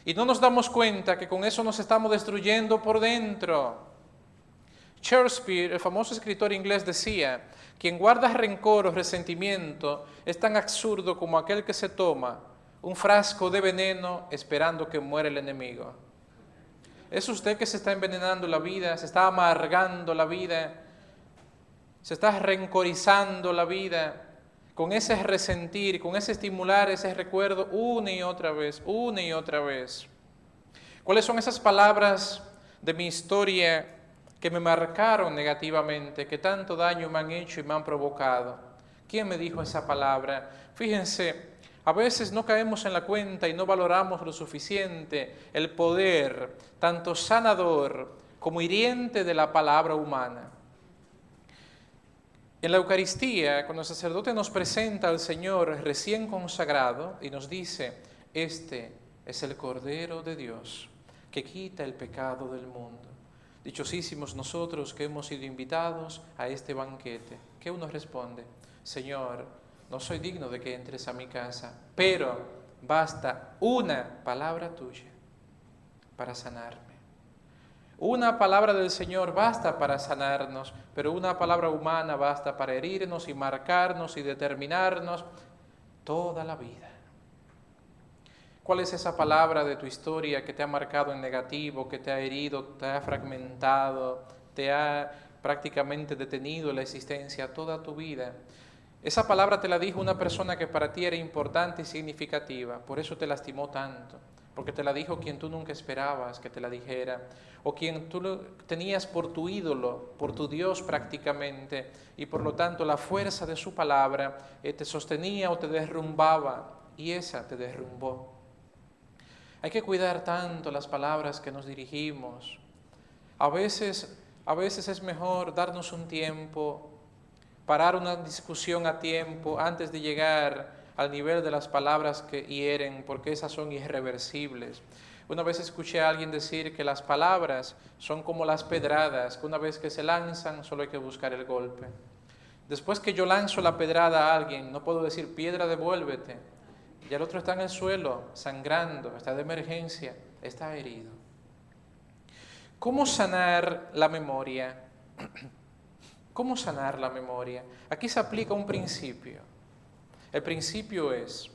Speaker 1: Y no nos damos cuenta que con eso nos estamos destruyendo por dentro. Shakespeare, el famoso escritor inglés, decía: quien guarda rencor o resentimiento es tan absurdo como aquel que se toma un frasco de veneno esperando que muera el enemigo. ¿Es usted que se está envenenando la vida, se está amargando la vida, se está rencorizando la vida con ese resentir, con ese estimular ese recuerdo una y otra vez, una y otra vez? ¿Cuáles son esas palabras de mi historia que me marcaron negativamente, que tanto daño me han hecho y me han provocado? ¿Quién me dijo esa palabra? Fíjense, a veces no caemos en la cuenta y no valoramos lo suficiente el poder, tanto sanador como hiriente de la palabra humana. En la Eucaristía, cuando el sacerdote nos presenta al Señor recién consagrado y nos dice: este es el Cordero de Dios que quita el pecado del mundo. Dichosísimos nosotros que hemos sido invitados a este banquete. ¿Qué uno responde? Señor, no soy digno de que entres a mi casa, pero basta una palabra tuya para sanarme. Una palabra del Señor basta para sanarnos, pero una palabra humana basta para herirnos y marcarnos y determinarnos toda la vida. ¿Cuál es esa palabra de tu historia que te ha marcado en negativo, que te ha herido, te ha fragmentado, te ha prácticamente detenido la existencia toda tu vida? Esa palabra te la dijo una persona que para ti era importante y significativa, por eso te lastimó tanto, porque te la dijo quien tú nunca esperabas que te la dijera, o quien tú tenías por tu ídolo, por tu Dios prácticamente, y por lo tanto la fuerza de su palabra te sostenía o te derrumbaba, y esa te derrumbó. Hay que cuidar tanto las palabras que nos dirigimos. A veces es mejor darnos un tiempo, parar una discusión a tiempo antes de llegar al nivel de las palabras que hieren, porque esas son irreversibles. Una vez escuché a alguien decir que las palabras son como las pedradas, que una vez que se lanzan solo hay que buscar el golpe. Después que yo lanzo la pedrada a alguien, no puedo decir: piedra, devuélvete. Ya el otro está en el suelo, sangrando, está de emergencia, está herido. ¿Cómo sanar la memoria? ¿Cómo sanar la memoria? Aquí se aplica un principio. El principio es: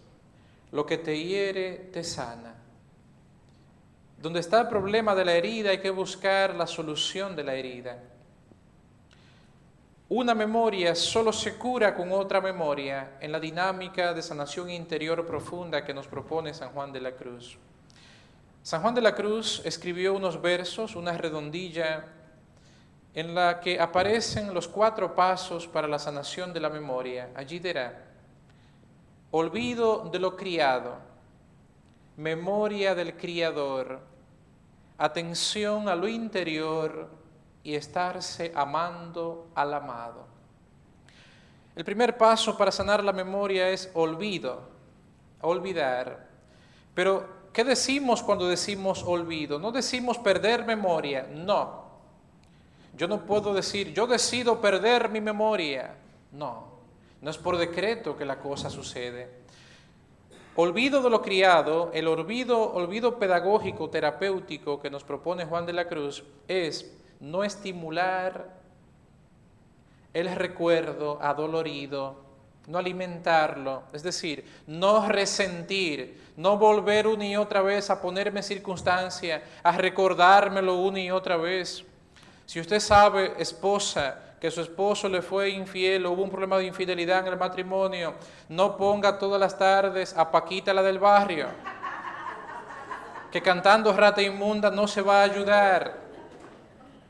Speaker 1: lo que te hiere, te sana. Donde está el problema de la herida, hay que buscar la solución de la herida. Una memoria solo se cura con otra memoria en la dinámica de sanación interior profunda que nos propone San Juan de la Cruz. San Juan de la Cruz escribió unos versos, una redondilla, en la que aparecen los 4 pasos para la sanación de la memoria. Allí dirá: olvido de lo criado, memoria del Criador, atención a lo interior y estarse amando al amado. El primer paso para sanar la memoria es olvido, olvidar. Pero ¿qué decimos cuando decimos olvido? No decimos perder memoria, no. Yo no puedo decir, yo decido perder mi memoria. No, no es por decreto que la cosa sucede. Olvido de lo criado, el olvido pedagógico, terapéutico que nos propone Juan de la Cruz es no estimular el recuerdo adolorido, no alimentarlo, es decir, no resentir, no volver una y otra vez a ponerme en circunstancia, a recordármelo una y otra vez. Si usted sabe, esposa, que su esposo le fue infiel o hubo un problema de infidelidad en el matrimonio, no ponga todas las tardes a Paquita la del barrio, que cantando Rata Inmunda no se va a ayudar.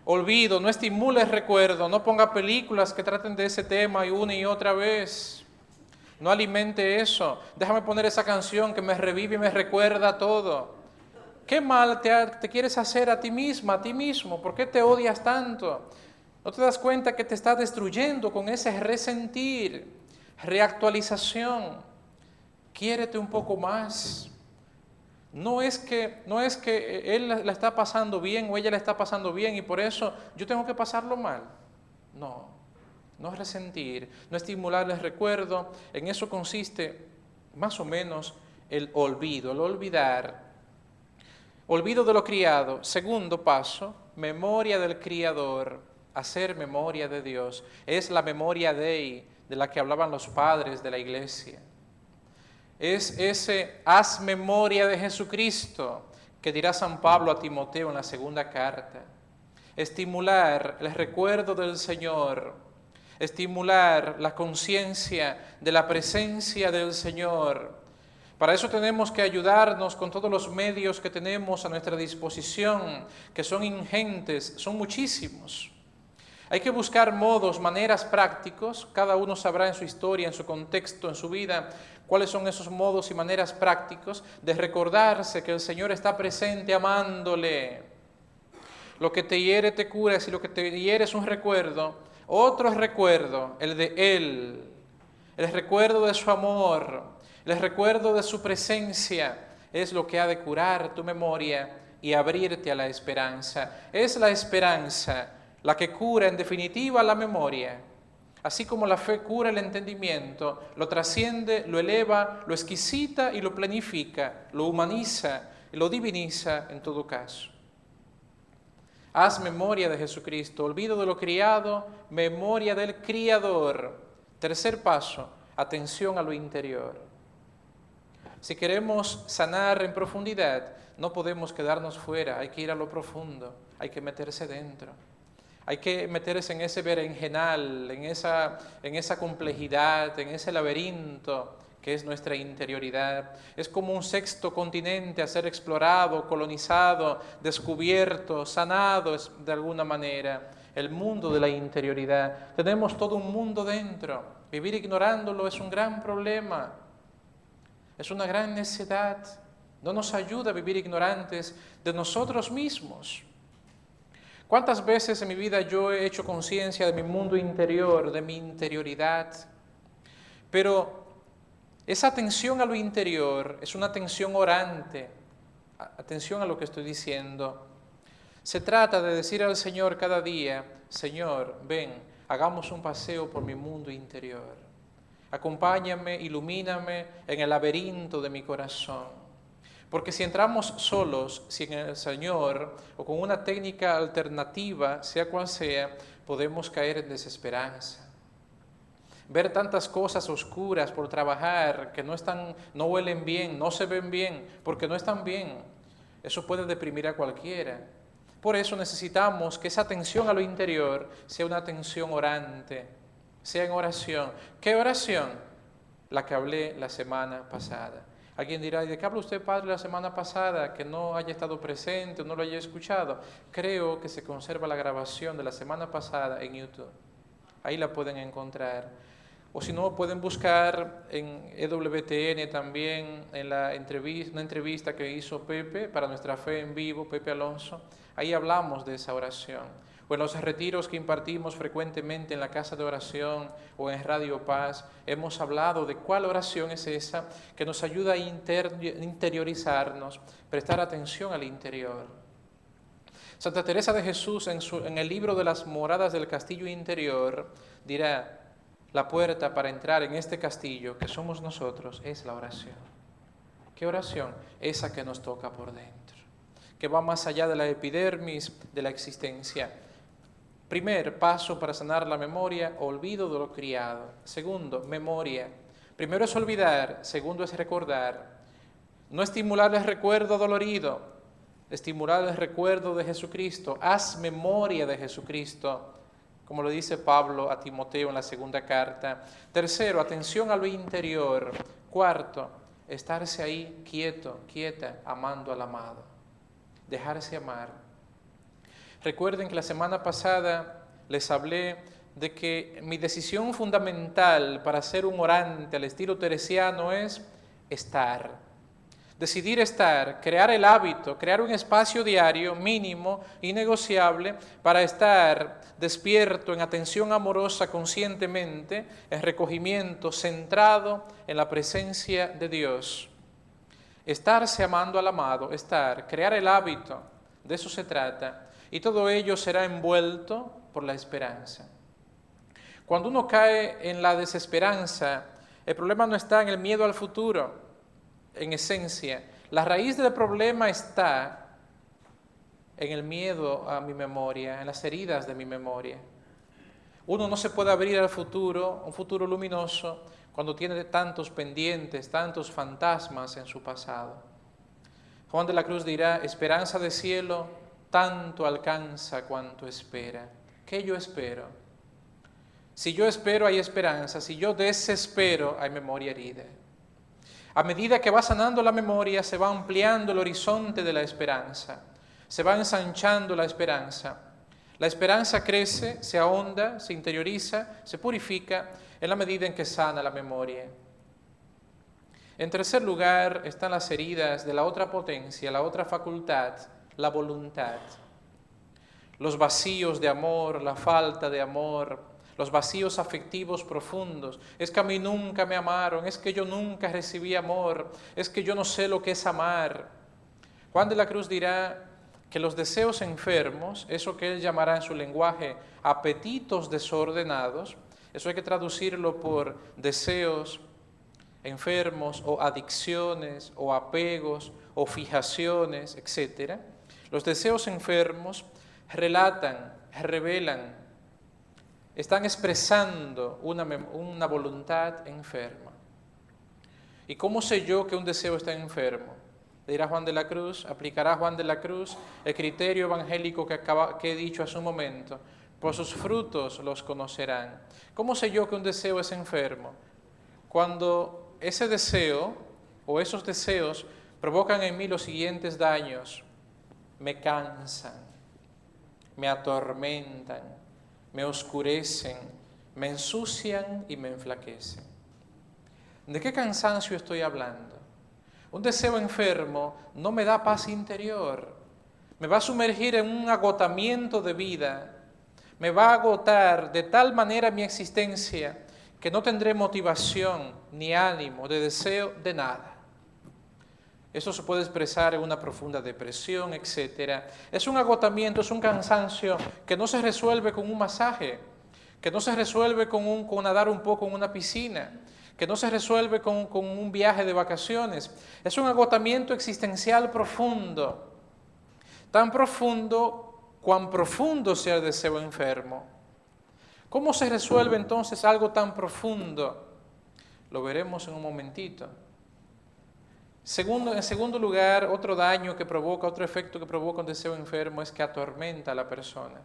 Speaker 1: Olvido, no estimule el recuerdo, no ponga películas que traten de ese tema y una y otra vez. No alimente eso. Déjame poner esa canción que me revive y me recuerda todo. ¿Qué mal te quieres hacer a ti misma, a ti mismo? ¿Por qué te odias tanto? ¿No te das cuenta que te estás destruyendo con ese resentir, reactualización? Quiérete un poco más. No es que él la está pasando bien o ella la está pasando bien y por eso yo tengo que pasarlo mal. No, no resentir, no estimular el recuerdo. En eso consiste más o menos el olvido, el olvidar. Olvido de lo criado. Segundo paso, memoria del Criador, hacer memoria de Dios. Es la memoria Dei de la que hablaban los padres de la iglesia. Es ese haz memoria de Jesucristo que dirá San Pablo a Timoteo en la segunda carta. Estimular el recuerdo del Señor, estimular la conciencia de la presencia del Señor. Para eso tenemos que ayudarnos con todos los medios que tenemos a nuestra disposición, que son ingentes, son muchísimos. Hay que buscar modos, maneras prácticos, cada uno sabrá en su historia, en su contexto, en su vida, cuáles son esos modos y maneras prácticos de recordarse que el Señor está presente amándole. Lo que te hiere te cura, si lo que te hiere es un recuerdo, otro recuerdo, el de Él, el recuerdo de su amor, el recuerdo de su presencia, es lo que ha de curar tu memoria y abrirte a la esperanza. Es la esperanza la que cura en definitiva la memoria. Así como la fe cura el entendimiento, lo trasciende, lo eleva, lo exquisita y lo planifica, lo humaniza y lo diviniza en todo caso. Haz memoria de Jesucristo, olvido de lo criado, memoria del Criador. Tercer paso, atención a lo interior. Si queremos sanar en profundidad, no podemos quedarnos fuera, hay que ir a lo profundo, hay que meterse dentro. Hay que meterse en ese berenjenal, en esa complejidad, en ese laberinto que es nuestra interioridad. Es como un sexto continente a ser explorado, colonizado, descubierto, sanado de alguna manera. El mundo de la interioridad. Tenemos todo un mundo dentro. Vivir ignorándolo es un gran problema. Es una gran necedad. No nos ayuda a vivir ignorantes de nosotros mismos. ¿Cuántas veces en mi vida yo he hecho conciencia de mi mundo interior, de mi interioridad? Pero esa atención a lo interior es una atención orante. Atención a lo que estoy diciendo. Se trata de decir al Señor cada día, Señor, ven, hagamos un paseo por mi mundo interior. Acompáñame, ilumíname en el laberinto de mi corazón. Porque si entramos solos, sin el Señor, o con una técnica alternativa, sea cual sea, podemos caer en desesperanza. Ver tantas cosas oscuras por trabajar, que no huelen bien, no se ven bien, porque no están bien, eso puede deprimir a cualquiera. Por eso necesitamos que esa atención a lo interior sea una atención orante, sea en oración. ¿Qué oración? La que hablé la semana pasada. Alguien dirá, ¿de qué habla usted, padre, la semana pasada? Que no haya estado presente o no lo haya escuchado. Creo que se conserva la grabación de la semana pasada en YouTube. Ahí la pueden encontrar. O si no, pueden buscar en EWTN también, en una entrevista que hizo Pepe para Nuestra Fe en Vivo, Pepe Alonso. Ahí hablamos de esa oración. o en los retiros que impartimos frecuentemente en la casa de oración o en Radio Paz, hemos hablado de cuál oración es esa que nos ayuda a interiorizarnos, prestar atención al interior. Santa Teresa de Jesús en el libro de las moradas del castillo interior dirá: la puerta para entrar en este castillo que somos nosotros es la oración. ¿Qué oración? Esa que nos toca por dentro, que va más allá de la epidermis de la existencia. Primer paso para sanar la memoria: olvido de lo criado. Segundo, memoria. Primero es olvidar, segundo es recordar. No estimular el recuerdo dolorido, estimular el recuerdo de Jesucristo. Haz memoria de Jesucristo, como lo dice Pablo a Timoteo en la segunda carta. Tercero, atención a lo interior. Cuarto, estarse ahí quieto, quieta, amando al amado. Dejarse amar. Recuerden que la semana pasada les hablé de que mi decisión fundamental para ser un orante al estilo teresiano es estar. Decidir estar, crear el hábito, crear un espacio diario mínimo, innegociable, para estar despierto, en atención amorosa conscientemente, en recogimiento, centrado en la presencia de Dios. Estarse amando al amado, crear el hábito, de eso se trata, y todo ello será envuelto por la esperanza. Cuando uno cae en la desesperanza, el problema no está en el miedo al futuro. En esencia, la raíz del problema está en el miedo a mi memoria, en las heridas de mi memoria. Uno no se puede abrir al futuro, un futuro luminoso, cuando tiene tantos pendientes, tantos fantasmas en su pasado. Juan de la Cruz dirá: esperanza de cielo, tanto alcanza cuanto espera. ¿Qué yo espero? Si yo espero, hay esperanza. Si yo desespero, hay memoria herida. A medida que va sanando la memoria, se va ampliando el horizonte de la esperanza, se va ensanchando la esperanza. La esperanza crece, se ahonda, se interioriza, se purifica en la medida en que sana la memoria. En tercer lugar están las heridas de la otra potencia, la otra facultad, la voluntad. Los vacíos de amor, la falta de amor, los vacíos afectivos profundos. Es que a mí nunca me amaron, es que yo nunca recibí amor, es que yo no sé lo que es amar. Juan de la Cruz dirá que los deseos enfermos, eso que él llamará en su lenguaje apetitos desordenados, eso hay que traducirlo por deseos enfermos o adicciones o apegos o fijaciones, etc. Los deseos enfermos relatan, revelan, están expresando una voluntad enferma. ¿Y cómo sé yo que un deseo está enfermo? Dirá Juan de la Cruz, aplicará Juan de la Cruz el criterio evangélico que he dicho hace un momento: por sus frutos los conocerán. ¿Cómo sé yo que un deseo es enfermo? Cuando ese deseo o esos deseos provocan en mí los siguientes daños: me cansan, me atormentan, me oscurecen, me ensucian y me enflaquecen. ¿De qué cansancio estoy hablando? Un deseo enfermo no me da paz interior, me va a sumergir en un agotamiento de vida, me va a agotar de tal manera mi existencia que no tendré motivación ni ánimo de deseo de nada. Eso se puede expresar en una profunda depresión, etc. Es un agotamiento, es un cansancio que no se resuelve con un masaje, que no se resuelve con nadar un poco en una piscina, que no se resuelve con un viaje de vacaciones. Es un agotamiento existencial profundo, tan profundo cuán profundo sea el deseo enfermo. ¿Cómo se resuelve entonces algo tan profundo? Lo veremos en un momentito. En segundo lugar, otro daño que provoca, otro efecto que provoca un deseo enfermo es que atormenta a la persona.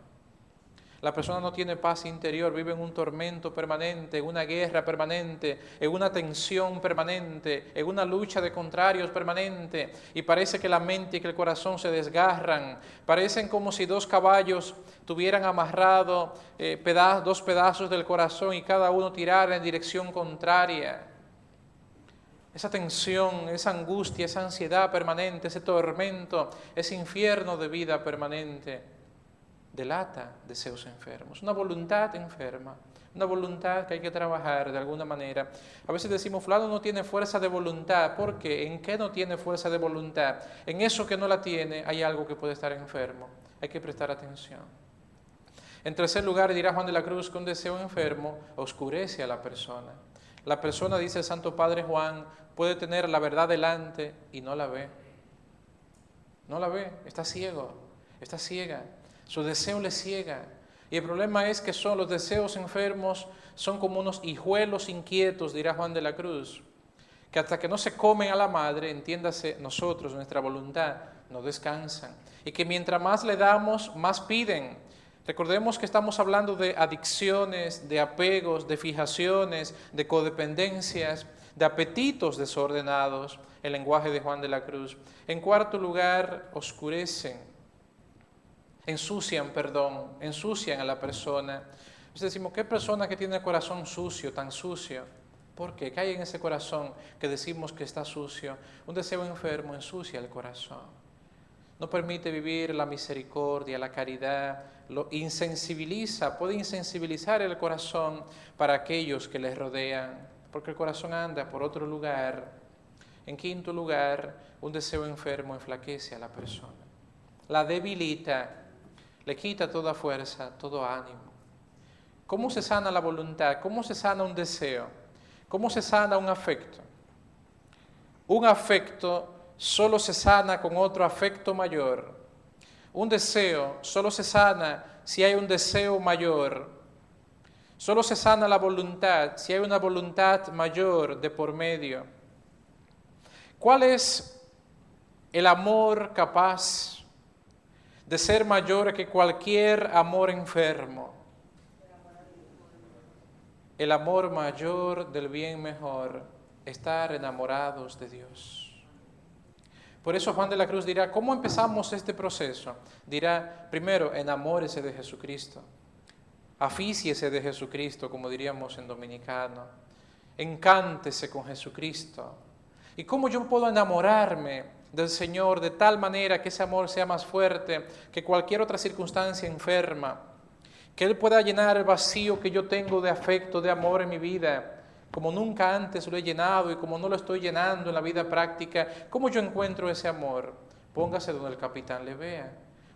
Speaker 1: La persona no tiene paz interior, vive en un tormento permanente, en una guerra permanente, en una tensión permanente, en una lucha de contrarios permanente, y parece que la mente y que el corazón se desgarran, parecen como si dos caballos tuvieran amarrado dos pedazos del corazón y cada uno tirara en dirección contraria. Esa tensión, esa angustia, esa ansiedad permanente, ese tormento, ese infierno de vida permanente. delata deseos enfermos, una voluntad enferma, una voluntad que hay que trabajar de alguna manera. A veces decimos, fulano no tiene fuerza de voluntad. ¿Por qué? ¿En qué no tiene fuerza de voluntad? En eso que no la tiene hay algo que puede estar enfermo. Hay que prestar atención. En tercer lugar, dirá Juan de la Cruz que un deseo enfermo oscurece a la persona. La persona, dice el Santo Padre Juan, puede tener la verdad delante y no la ve. No la ve, está ciego, está ciega. Su deseo le ciega. Y el problema es que son los deseos enfermos, son como unos hijuelos inquietos, dirá Juan de la Cruz, que hasta que no se comen a la madre, entiéndase nosotros, nuestra voluntad, no descansan. Y que mientras más le damos, más piden. Recordemos que estamos hablando de adicciones, de apegos, de fijaciones, de codependencias, de apetitos desordenados, el lenguaje de Juan de la Cruz. En cuarto lugar, ensucian a la persona. Entonces decimos, ¿qué persona que tiene el corazón sucio, tan sucio? ¿Por qué? ¿Qué hay en ese corazón que decimos que está sucio? Un deseo enfermo ensucia el corazón. No permite vivir la misericordia, la caridad, lo insensibiliza, puede insensibilizar el corazón para aquellos que les rodean, porque el corazón anda por otro lugar. En quinto lugar, un deseo enfermo enflaquece a la persona, la debilita, le quita toda fuerza, todo ánimo. ¿Cómo se sana la voluntad? ¿Cómo se sana un deseo? ¿Cómo se sana un afecto? Un afecto solo se sana con otro afecto mayor. Un deseo solo se sana si hay un deseo mayor. Solo se sana la voluntad si hay una voluntad mayor de por medio. ¿Cuál es el amor capaz de ser mayor que cualquier amor enfermo? El amor mayor del bien mejor, estar enamorados de Dios. Por eso Juan de la Cruz dirá, ¿cómo empezamos este proceso? Dirá, primero, enamórese de Jesucristo, afíciese de Jesucristo, como diríamos en dominicano, encántese con Jesucristo. ¿Y cómo yo puedo enamorarme del Señor de tal manera que ese amor sea más fuerte que cualquier otra circunstancia enferma? Que Él pueda llenar el vacío que yo tengo de afecto, de amor en mi vida, como nunca antes lo he llenado y como no lo estoy llenando en la vida práctica. ¿Cómo yo encuentro ese amor? Póngase donde el capitán le vea.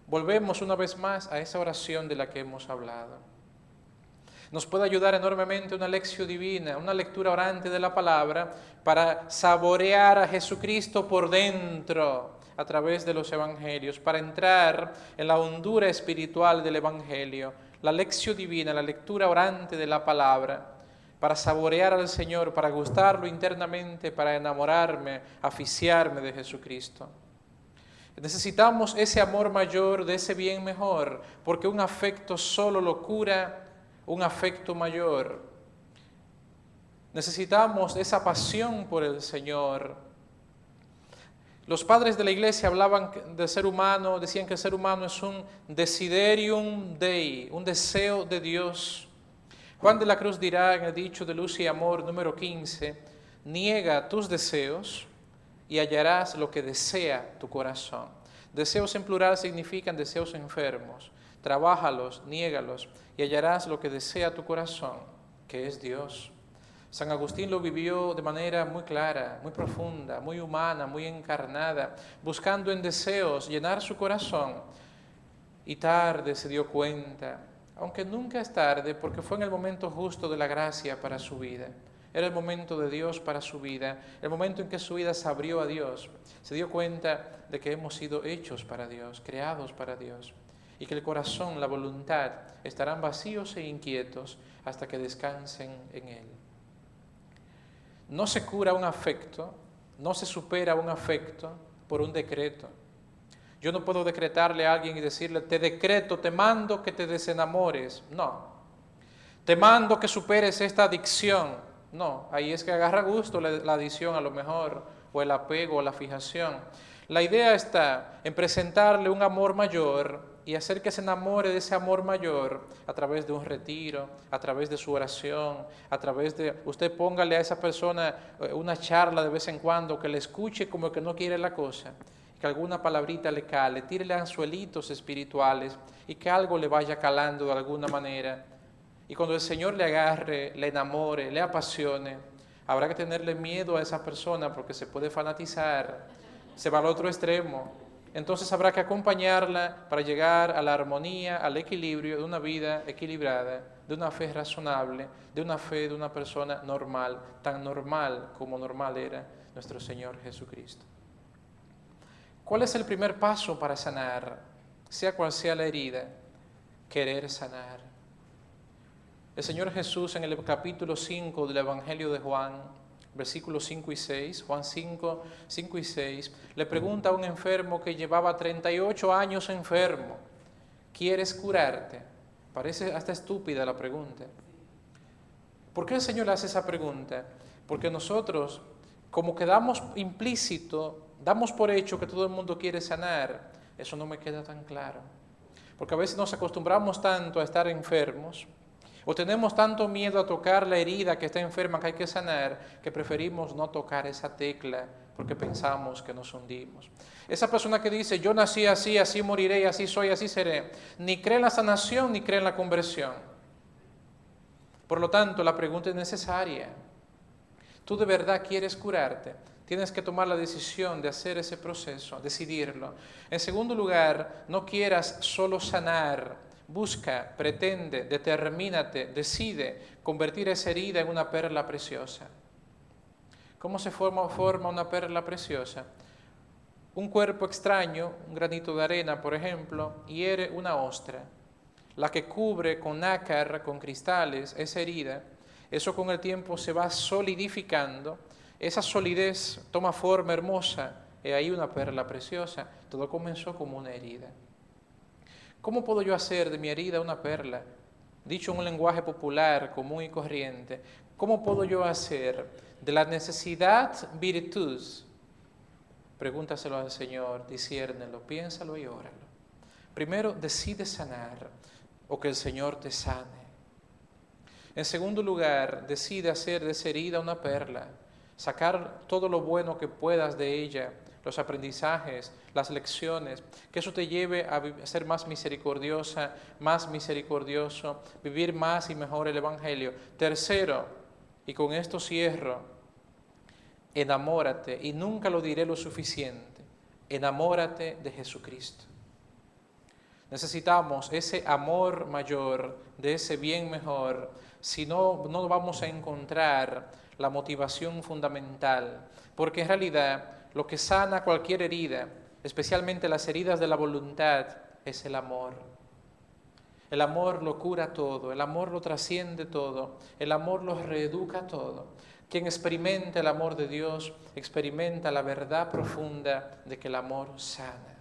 Speaker 1: Volvemos una vez más a esa oración de la que hemos hablado. Nos puede ayudar enormemente una lección divina, una lectura orante de la palabra para saborear a Jesucristo por dentro a través de los evangelios, para entrar en la hondura espiritual del evangelio, la lección divina, la lectura orante de la palabra, para saborear al Señor, para gustarlo internamente, para enamorarme, aficiarme de Jesucristo. Necesitamos ese amor mayor, de ese bien mejor, porque un afecto solo lo cura un afecto mayor. Necesitamos esa pasión por el Señor. Los padres de la iglesia hablaban del ser humano, decían que el ser humano es un desiderium Dei, un deseo de Dios. Juan de la Cruz dirá en el dicho de Luz y Amor número 15, niega tus deseos y hallarás lo que desea tu corazón. Deseos en plural significan deseos enfermos. Trabájalos, niégalos y hallarás lo que desea tu corazón, que es Dios. San Agustín lo vivió de manera muy clara, muy profunda, muy humana, muy encarnada, buscando en deseos llenar su corazón. Y tarde se dio cuenta, aunque nunca es tarde, porque fue en el momento justo de la gracia para su vida. Era el momento de Dios para su vida, el momento en que su vida se abrió a Dios. Se dio cuenta de que hemos sido hechos para Dios, creados para Dios, y que el corazón, la voluntad, estarán vacíos e inquietos hasta que descansen en Él. No se cura un afecto, no se supera un afecto por un decreto. Yo no puedo decretarle a alguien y decirle, te decreto, te mando que te desenamores. No. Te mando que superes esta adicción. No, ahí es que agarra gusto la adicción a lo mejor, o el apego, o la fijación. La idea está en presentarle un amor mayor y hacer que se enamore de ese amor mayor a través de un retiro, a través de su oración, a través de, usted póngale a esa persona una charla de vez en cuando, que le escuche como que no quiere la cosa, que alguna palabrita le cale, tírele anzuelitos espirituales y que algo le vaya calando de alguna manera. Y cuando el Señor le agarre, le enamore, le apasione, habrá que tenerle miedo a esa persona porque se puede fanatizar, se va al otro extremo. Entonces habrá que acompañarla para llegar a la armonía, al equilibrio de una vida equilibrada, de una fe razonable, de una fe de una persona normal, tan normal como normal era nuestro Señor Jesucristo. ¿Cuál es el primer paso para sanar? Sea cual sea la herida, querer sanar. El Señor Jesús en el capítulo 5 del Evangelio de Juan, versículos 5 y 6, Juan 5, 5 y 6, le pregunta a un enfermo que llevaba 38 años enfermo, ¿quieres curarte? Parece hasta estúpida la pregunta. ¿Por qué el Señor le hace esa pregunta? Porque nosotros, como quedamos implícito, damos por hecho que todo el mundo quiere sanar. Eso no me queda tan claro. Porque a veces nos acostumbramos tanto a estar enfermos, o tenemos tanto miedo a tocar la herida que está enferma, que hay que sanar, que preferimos no tocar esa tecla porque pensamos que nos hundimos. Esa persona que dice, yo nací así, así moriré, así soy, así seré, ni cree en la sanación, ni cree en la conversión. Por lo tanto, la pregunta es necesaria. ¿Tú de verdad quieres curarte? Tienes que tomar la decisión de hacer ese proceso, decidirlo. En segundo lugar, no quieras solo sanar. Busca, pretende, determínate, decide convertir esa herida en una perla preciosa. ¿Cómo se forma una perla preciosa? Un cuerpo extraño, un granito de arena, por ejemplo, hiere una ostra. La que cubre con nácar, con cristales, esa herida, eso con el tiempo se va solidificando, esa solidez toma forma hermosa, y ahí una perla preciosa. Todo comenzó como una herida. ¿Cómo puedo yo hacer de mi herida una perla? Dicho en un lenguaje popular, común y corriente, ¿cómo puedo yo hacer de la necesidad virtud? Pregúntaselo al Señor, disciérnelo, piénsalo y óralo. Primero, decide sanar o que el Señor te sane. En segundo lugar, decide hacer de esa herida una perla, sacar todo lo bueno que puedas de ella, los aprendizajes, las lecciones, que eso te lleve a ser más misericordiosa, más misericordioso, vivir más y mejor el Evangelio. Tercero, y con esto cierro, enamórate, y nunca lo diré lo suficiente, enamórate de Jesucristo. Necesitamos ese amor mayor, de ese bien mejor, si no, no vamos a encontrar la motivación fundamental, porque en realidad lo que sana cualquier herida, especialmente las heridas de la voluntad, es el amor. El amor lo cura todo, el amor lo trasciende todo, el amor lo reeduca todo. Quien experimenta el amor de Dios, experimenta la verdad profunda de que el amor sana.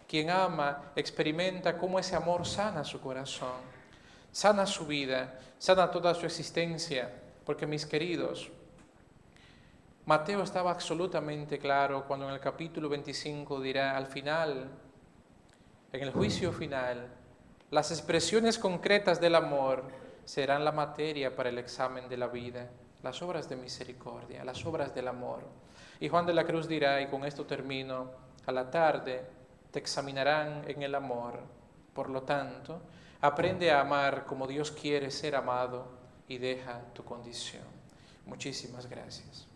Speaker 1: Quien ama, experimenta cómo ese amor sana su corazón, sana su vida, sana toda su existencia, porque mis queridos, Mateo estaba absolutamente claro cuando en el capítulo 25 dirá, al final, en el juicio final, las expresiones concretas del amor serán la materia para el examen de la vida, las obras de misericordia, las obras del amor. Y Juan de la Cruz dirá, y con esto termino, a la tarde te examinarán en el amor. Por lo tanto, aprende a amar como Dios quiere ser amado y deja tu condición. Muchísimas gracias.